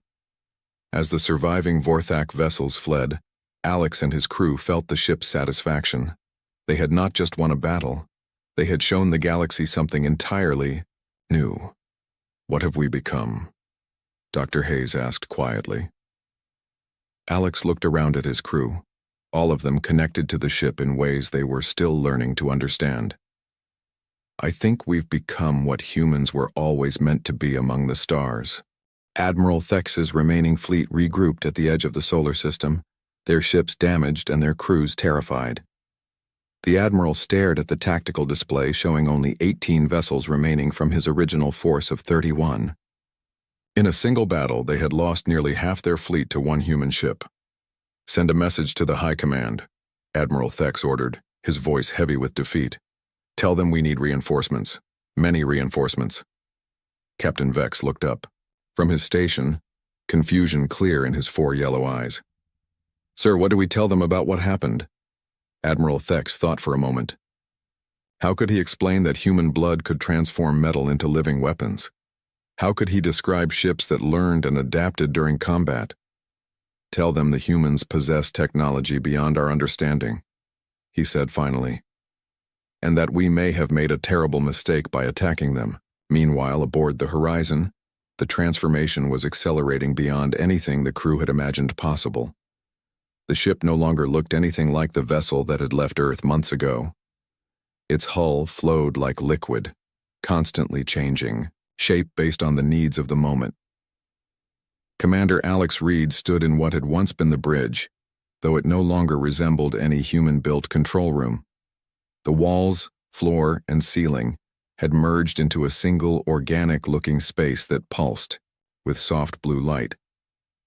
As the surviving Vorthak vessels fled, Alex and his crew felt the ship's satisfaction. They had not just won a battle. They had shown the galaxy something entirely new. "What have we become?" Dr. Hayes asked quietly. Alex looked around at his crew, all of them connected to the ship in ways they were still learning to understand. "I think we've become what humans were always meant to be among the stars." Admiral Thex's remaining fleet regrouped at the edge of the solar system, their ships damaged and their crews terrified. The Admiral stared at the tactical display showing only 18 vessels remaining from his original force of 31. In a single battle, they had lost nearly half their fleet to one human ship. "Send a message to the High Command," Admiral Thex ordered, his voice heavy with defeat. "Tell them we need reinforcements. Many reinforcements. Captain Vex looked up. From his station, confusion clear in his 4 yellow eyes. Sir, what do we tell them about what happened? Admiral Thex thought for a moment. How could he explain that human blood could transform metal into living weapons? How could he describe ships that learned and adapted during combat? Tell them the humans possess technology beyond our understanding, he said finally, and that we may have made a terrible mistake by attacking them. Meanwhile, aboard the Horizon, the transformation was accelerating beyond anything the crew had imagined possible. The ship no longer looked anything like the vessel that had left Earth months ago. Its hull flowed like liquid, constantly changing, shape based on the needs of the moment. Commander Alex Reed stood in what had once been the bridge, though it no longer resembled any human-built control room. The walls, floor, and ceiling had merged into a single organic-looking space that pulsed, with soft blue light.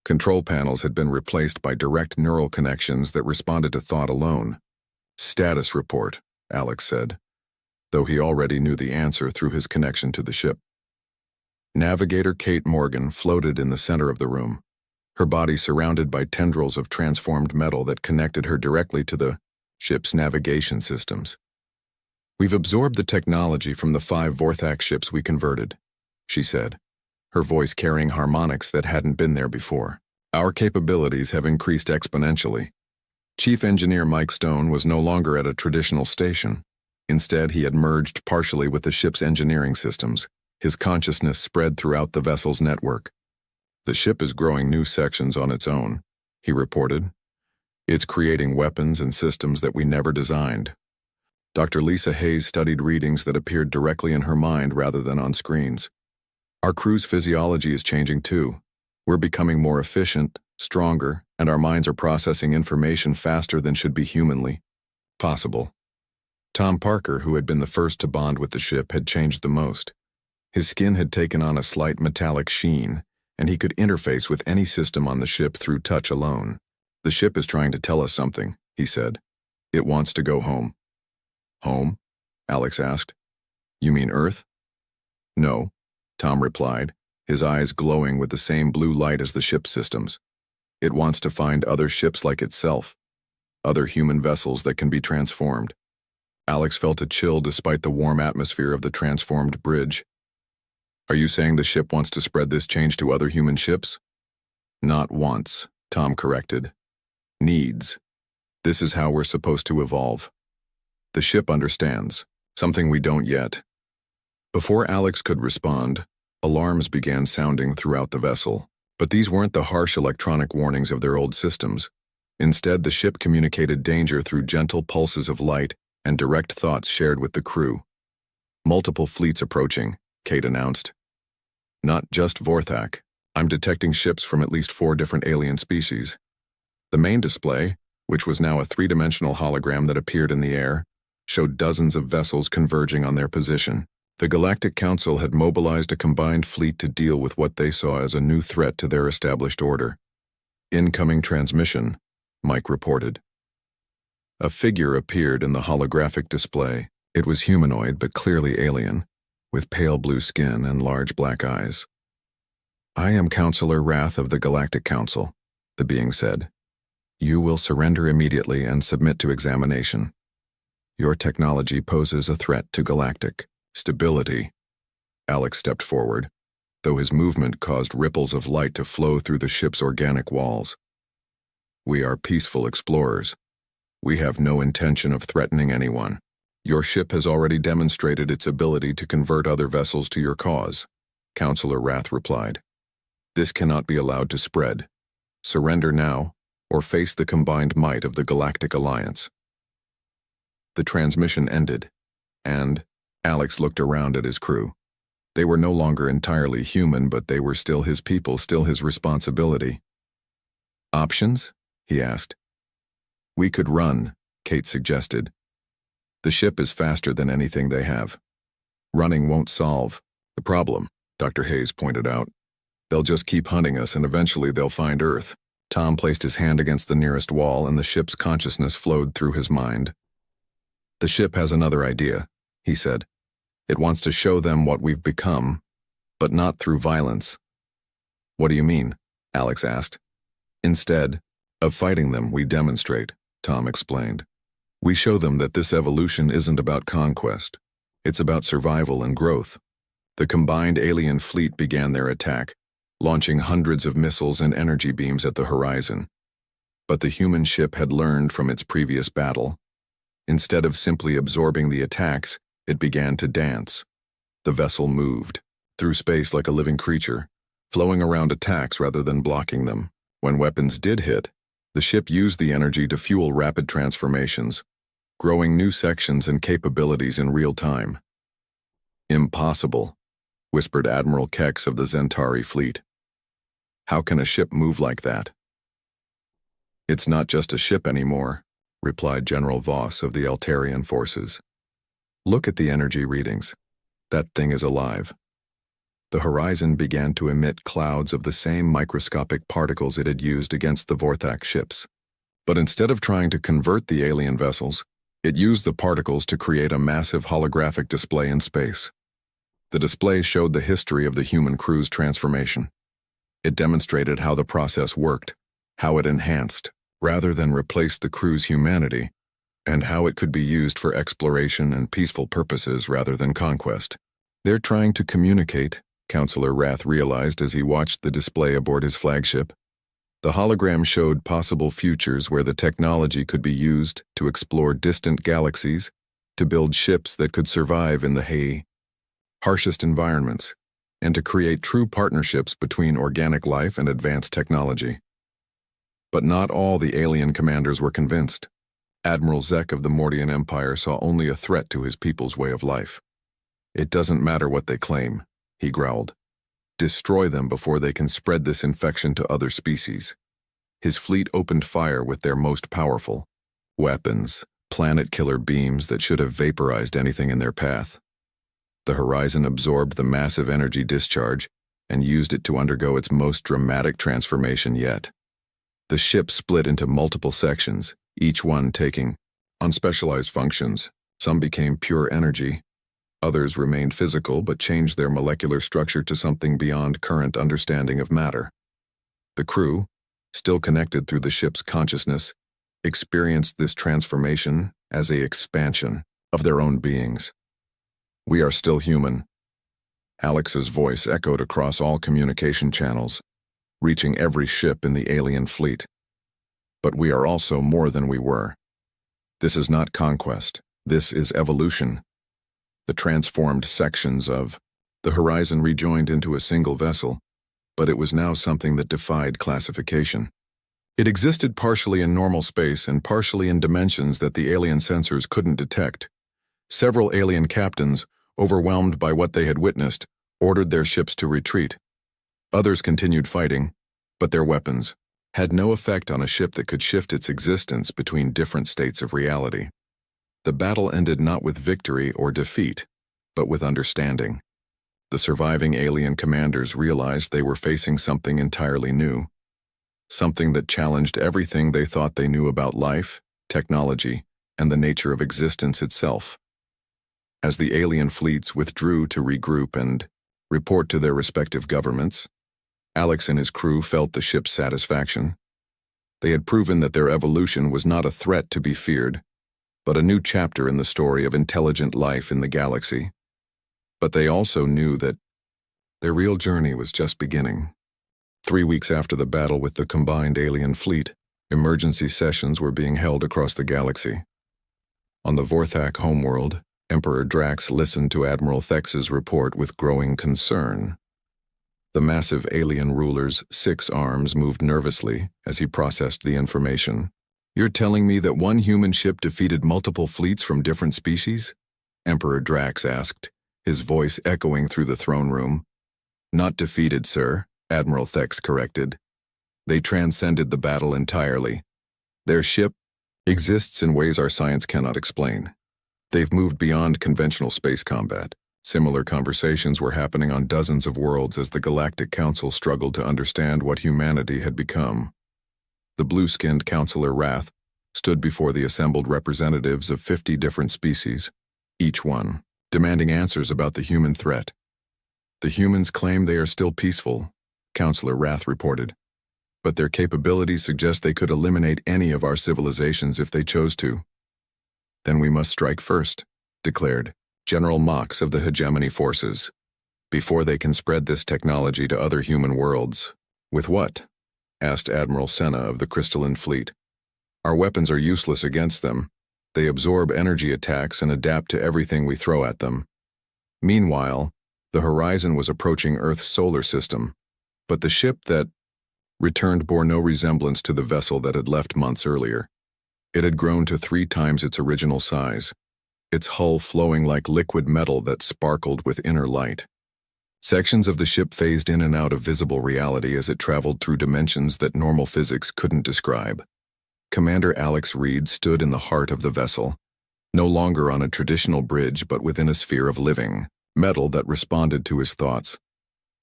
Control panels had been replaced by direct neural connections that responded to thought alone. Status report, Alex said, though he already knew the answer through his connection to the ship. Navigator Kate Morgan floated in the center of the room, her body surrounded by tendrils of transformed metal that connected her directly to the ship's navigation systems. We've absorbed the technology from the 5 Vorthak ships we converted, she said, her voice carrying harmonics that hadn't been there before. Our capabilities have increased exponentially. Chief Engineer Mike Stone was no longer at a traditional station. Instead, he had merged partially with the ship's engineering systems. His consciousness spread throughout the vessel's network. The ship is growing new sections on its own, he reported. It's creating weapons and systems that we never designed. Dr. Lisa Hayes studied readings that appeared directly in her mind rather than on screens. Our crew's physiology is changing too. We're becoming more efficient, stronger, and our minds are processing information faster than should be humanly possible. Tom Parker, who had been the first to bond with the ship, had changed the most. His skin had taken on a slight metallic sheen, and he could interface with any system on the ship through touch alone. The ship is trying to tell us something, he said. It wants to go home. Home? Alex asked. You mean Earth? No, Tom replied, his eyes glowing with the same blue light as the ship's systems. It wants to find other ships like itself, other human vessels that can be transformed. Alex felt a chill despite the warm atmosphere of the transformed bridge. Are you saying the ship wants to spread this change to other human ships? Not wants, Tom corrected. Needs. This is how we're supposed to evolve. The ship understands, something we don't yet. Before Alex could respond, alarms began sounding throughout the vessel, but these weren't the harsh electronic warnings of their old systems. Instead, the ship communicated danger through gentle pulses of light and direct thoughts shared with the crew. Multiple fleets approaching, Kate announced. Not just Vorthak. I'm detecting ships from at least 4 different alien species. The main display, which was now a 3-dimensional hologram that appeared in the air, showed dozens of vessels converging on their position. The Galactic Council had mobilized a combined fleet to deal with what they saw as a new threat to their established order. Incoming transmission, Mike reported. A figure appeared in the holographic display. It was humanoid but clearly alien, with pale blue skin and large black eyes. I am Counselor Wrath of the Galactic Council, the being said. You will surrender immediately and submit to examination. Your technology poses a threat to galactic stability. Alex stepped forward, though his movement caused ripples of light to flow through the ship's organic walls. We are peaceful explorers. We have no intention of threatening anyone. Your ship has already demonstrated its ability to convert other vessels to your cause, Counselor Wrath replied. This cannot be allowed to spread. Surrender now, or face the combined might of the Galactic Alliance. The transmission ended, and Alex looked around at his crew. They were no longer entirely human, but they were still his people, still his responsibility. Options? He asked. We could run, Kate suggested. The ship is faster than anything they have. Running won't solve the problem, Dr. Hayes pointed out. They'll just keep hunting us and eventually they'll find Earth. Tom placed his hand against the nearest wall and the ship's consciousness flowed through his mind. The ship has another idea, he said. It wants to show them what we've become, but not through violence. What do you mean? Alex asked. Instead of fighting them, we demonstrate, Tom explained. We show them that this evolution isn't about conquest. It's about survival and growth. The combined alien fleet began their attack, launching hundreds of missiles and energy beams at the horizon. But the human ship had learned from its previous battle. Instead of simply absorbing the attacks, it began to dance. The vessel moved through space like a living creature, flowing around attacks rather than blocking them. When weapons did hit, the ship used the energy to fuel rapid transformations, growing new sections and capabilities in real time. Impossible, whispered Admiral Kex of the Zentari fleet. How can a ship move like that? It's not just a ship anymore, replied General Voss of the Altarian forces. Look at the energy readings. That thing is alive. The horizon began to emit clouds of the same microscopic particles it had used against the Vorthak ships. But instead of trying to convert the alien vessels, it used the particles to create a massive holographic display in space. The display showed the history of the human crew's transformation. It demonstrated how the process worked, how it enhanced, rather than replaced the crew's humanity, and how it could be used for exploration and peaceful purposes rather than conquest. They're trying to communicate, Counselor Rath realized as he watched the display aboard his flagship. The hologram showed possible futures where the technology could be used to explore distant galaxies, to build ships that could survive in the harshest environments, and to create true partnerships between organic life and advanced technology. But not all the alien commanders were convinced. Admiral Zek of the Mordian Empire saw only a threat to his people's way of life. It doesn't matter what they claim, he growled. Destroy them before they can spread this infection to other species. His fleet opened fire with their most powerful weapons, planet-killer beams that should have vaporized anything in their path. The horizon absorbed the massive energy discharge and used it to undergo its most dramatic transformation yet. The ship split into multiple sections, each one taking on specialized functions. Some became pure energy. Others remained physical but changed their molecular structure to something beyond current understanding of matter. The crew, still connected through the ship's consciousness, experienced this transformation as an expansion of their own beings. We are still human. Alex's voice echoed across all communication channels, reaching every ship in the alien fleet. But we are also more than we were. This is not conquest. This is evolution. The transformed sections of the horizon rejoined into a single vessel, but it was now something that defied classification. It existed partially in normal space and partially in dimensions that the alien sensors couldn't detect. Several alien captains, overwhelmed by what they had witnessed, ordered their ships to retreat. Others continued fighting, but their weapons had no effect on a ship that could shift its existence between different states of reality. The battle ended not with victory or defeat, but with understanding. The surviving alien commanders realized they were facing something entirely new, something that challenged everything they thought they knew about life, technology, and the nature of existence itself. As the alien fleets withdrew to regroup and report to their respective governments, Alex and his crew felt the ship's satisfaction. They had proven that their evolution was not a threat to be feared, but a new chapter in the story of intelligent life in the galaxy. But they also knew that their real journey was just beginning. 3 weeks after the battle with the combined alien fleet, emergency sessions were being held across the galaxy. On the Vorthak homeworld, Emperor Drax listened to Admiral Thex's report with growing concern. The massive alien ruler's 6 arms moved nervously as he processed the information. You're telling me that one human ship defeated multiple fleets from different species? Emperor Drax asked, his voice echoing through the throne room. Not defeated, sir, Admiral Thex corrected. They transcended the battle entirely. Their ship exists in ways our science cannot explain. They've moved beyond conventional space combat. Similar conversations were happening on dozens of worlds as the Galactic Council struggled to understand what humanity had become. The blue-skinned Counselor Rath stood before the assembled representatives of 50 different species, each one demanding answers about the human threat. The humans claim they are still peaceful, Counselor Wrath reported, but their capabilities suggest they could eliminate any of our civilizations if they chose to. Then we must strike first, declared General Mox of the Hegemony Forces, before they can spread this technology to other human worlds. With what? Asked Admiral Senna of the Crystalline Fleet. Our weapons are useless against them. They absorb energy attacks and adapt to everything we throw at them. Meanwhile, the horizon was approaching Earth's solar system, but the ship that returned bore no resemblance to the vessel that had left months earlier. It had grown to 3 times its original size, its hull flowing like liquid metal that sparkled with inner light. Sections of the ship phased in and out of visible reality as it traveled through dimensions that normal physics couldn't describe. Commander Alex Reed stood in the heart of the vessel, no longer on a traditional bridge but within a sphere of living metal that responded to his thoughts.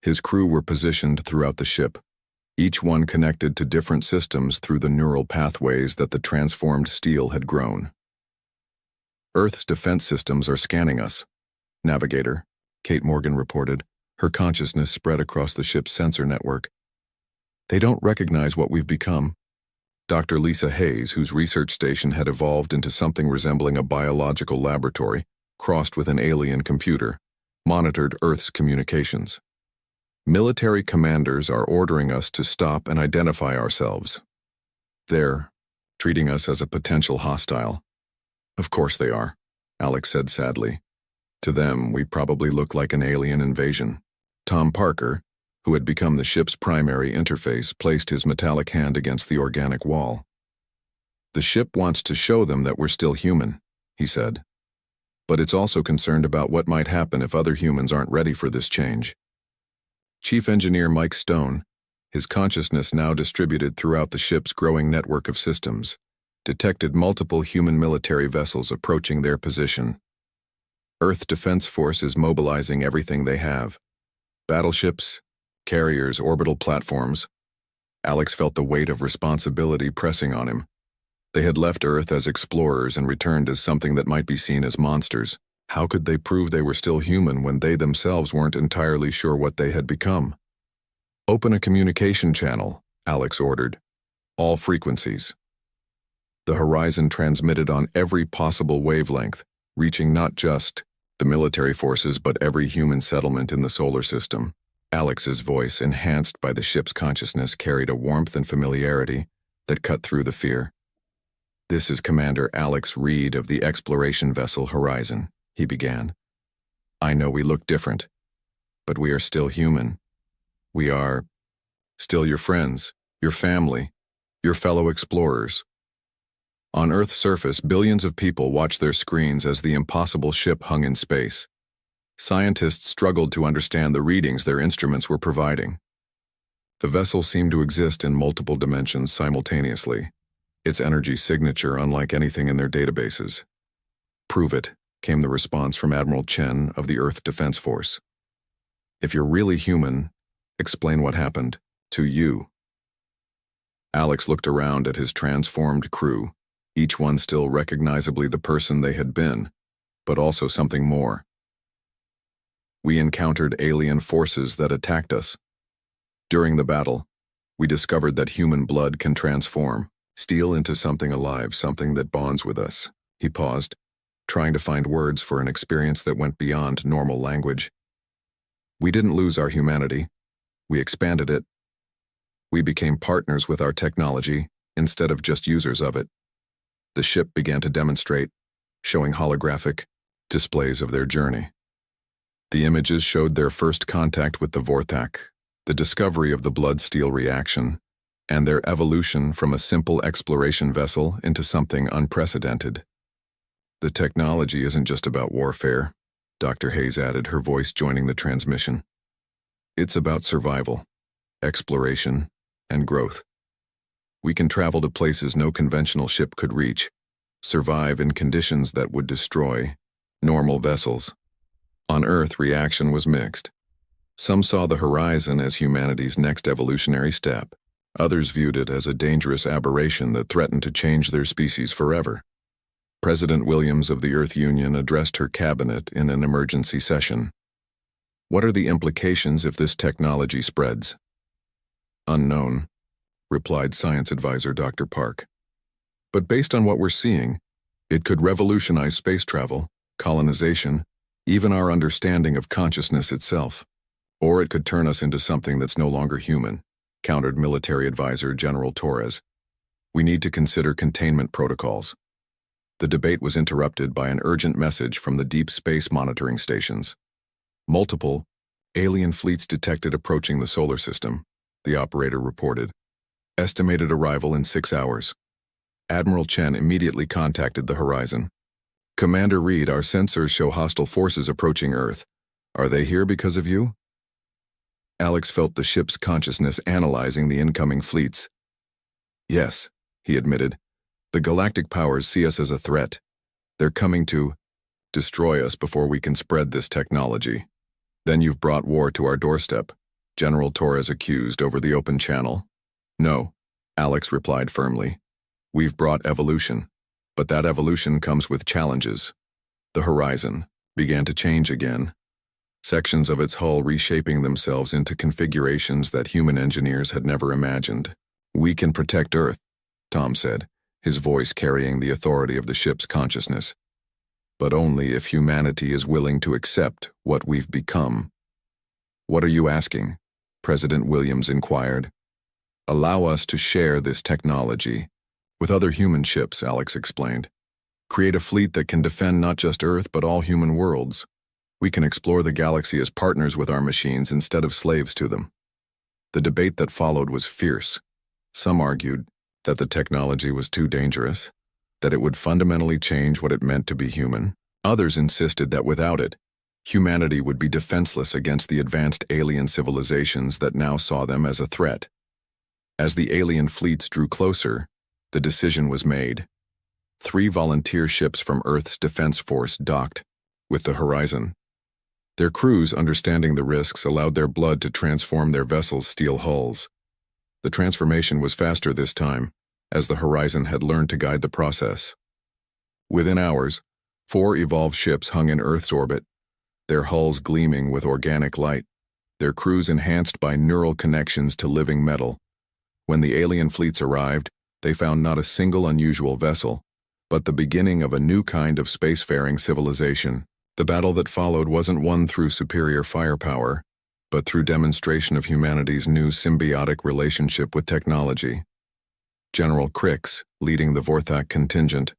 His crew were positioned throughout the ship, each one connected to different systems through the neural pathways that the transformed steel had grown. Earth's defense systems are scanning us, Navigator, Kate Morgan reported, her consciousness spread across the ship's sensor network. They don't recognize what we've become. Dr. Lisa Hayes, whose research station had evolved into something resembling a biological laboratory, crossed with an alien computer, monitored Earth's communications. Military commanders are ordering us to stop and identify ourselves. They're treating us as a potential hostile. Of course they are, Alex said sadly. To them, we probably look like an alien invasion. Tom Parker, who had become the ship's primary interface, placed his metallic hand against the organic wall. The ship wants to show them that we're still human, he said. But it's also concerned about what might happen if other humans aren't ready for this change. Chief Engineer Mike Stone, his consciousness now distributed throughout the ship's growing network of systems, detected multiple human military vessels approaching their position. Earth Defense Force is mobilizing everything they have. Battleships, carriers, orbital platforms. Alex felt the weight of responsibility pressing on him. They had left Earth as explorers and returned as something that might be seen as monsters. How could they prove they were still human when they themselves weren't entirely sure what they had become? Open a communication channel, Alex ordered. All frequencies. The horizon transmitted on every possible wavelength, reaching not just the military forces but every human settlement in the solar system. Alex's voice, enhanced by the ship's consciousness, carried a warmth and familiarity that cut through the fear. This is Commander Alex Reed of the exploration vessel Horizon, he began. I know we look different, but we are still human. We are still your friends, your family, your fellow explorers. On Earth's surface, billions of people watched their screens as the impossible ship hung in space. Scientists struggled to understand the readings their instruments were providing. The vessel seemed to exist in multiple dimensions simultaneously, its energy signature unlike anything in their databases. Prove it, came the response from Admiral Chen of the Earth Defense Force. If you're really human, explain what happened to you. Alex looked around at his transformed crew, each one still recognizably the person they had been, but also something more. We encountered alien forces that attacked us. During the battle, we discovered that human blood can transform, steal into something alive, something that bonds with us. He paused, trying to find words for an experience that went beyond normal language. We didn't lose our humanity. We expanded it. We became partners with our technology instead of just users of it. The ship began to demonstrate, showing holographic displays of their journey. The images showed their first contact with the Vorthak, the discovery of the blood-steel reaction, and their evolution from a simple exploration vessel into something unprecedented. The technology isn't just about warfare, Dr. Hayes added, her voice joining the transmission. It's about survival, exploration, and growth. We can travel to places no conventional ship could reach, survive in conditions that would destroy normal vessels. On Earth, reaction was mixed. Some saw the horizon as humanity's next evolutionary step. Others viewed it as a dangerous aberration that threatened to change their species forever. President Williams of the Earth Union addressed her cabinet in an emergency session. What are the implications if this technology spreads? Unknown, replied Science Advisor Dr. Park. But based on what we're seeing, it could revolutionize space travel, colonization, even our understanding of consciousness itself. Or it could turn us into something that's no longer human, countered Military Advisor General Torres. We need to consider containment protocols. The debate was interrupted by an urgent message from the deep space monitoring stations. Multiple alien fleets detected approaching the solar system, the operator reported. Estimated arrival in 6 hours. Admiral Chen immediately contacted the horizon. Commander Reed, our sensors show hostile forces approaching Earth. Are they here because of you? Alex felt the ship's consciousness analyzing the incoming fleets. Yes, he admitted. The galactic powers see us as a threat. They're coming to destroy us before we can spread this technology. Then you've brought war to our doorstep, General Torres accused over the open channel. No, Alex replied firmly. We've brought evolution, but that evolution comes with challenges. The horizon began to change again, sections of its hull reshaping themselves into configurations that human engineers had never imagined. We can protect Earth, Tom said, his voice carrying the authority of the ship's consciousness. But only if humanity is willing to accept what we've become. What are you asking? President Williams inquired. Allow us to share this technology with other human ships, Alex explained. Create a fleet that can defend not just Earth but all human worlds. We can explore the galaxy as partners with our machines instead of slaves to them. The debate that followed was fierce. Some argued that the technology was too dangerous, that it would fundamentally change what it meant to be human. Others insisted that without it, humanity would be defenseless against the advanced alien civilizations that now saw them as a threat. As the alien fleets drew closer, the decision was made. 3 volunteer ships from Earth's Defense Force docked with the horizon. Their crews, understanding the risks, allowed their blood to transform their vessels' steel hulls. The transformation was faster this time, as the horizon had learned to guide the process. Within hours, 4 evolved ships hung in Earth's orbit, their hulls gleaming with organic light, their crews enhanced by neural connections to living metal. When the alien fleets arrived, they found not a single unusual vessel, but the beginning of a new kind of spacefaring civilization. The battle that followed wasn't won through superior firepower, but through demonstration of humanity's new symbiotic relationship with technology. General Crix, leading the Vorthak contingent,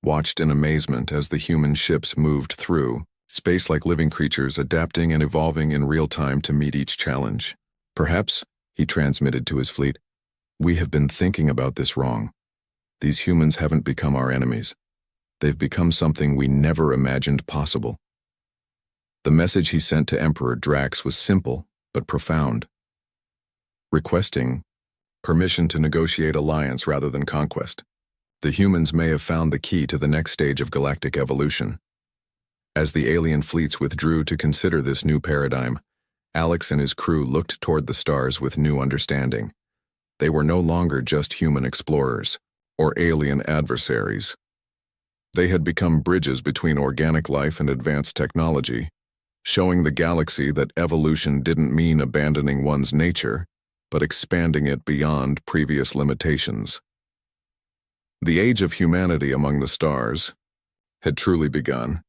watched in amazement as the human ships moved through, space like living creatures adapting and evolving in real time to meet each challenge. Perhaps, he transmitted to his fleet, we have been thinking about this wrong. These humans haven't become our enemies. They've become something we never imagined possible. The message he sent to Emperor Drax was simple but profound, requesting permission to negotiate alliance rather than conquest. The humans may have found the key to the next stage of galactic evolution. As the alien fleets withdrew to consider this new paradigm, Alex and his crew looked toward the stars with new understanding. They were no longer just human explorers or alien adversaries. They had become bridges between organic life and advanced technology, showing the galaxy that evolution didn't mean abandoning one's nature, but expanding it beyond previous limitations. The age of humanity among the stars had truly begun.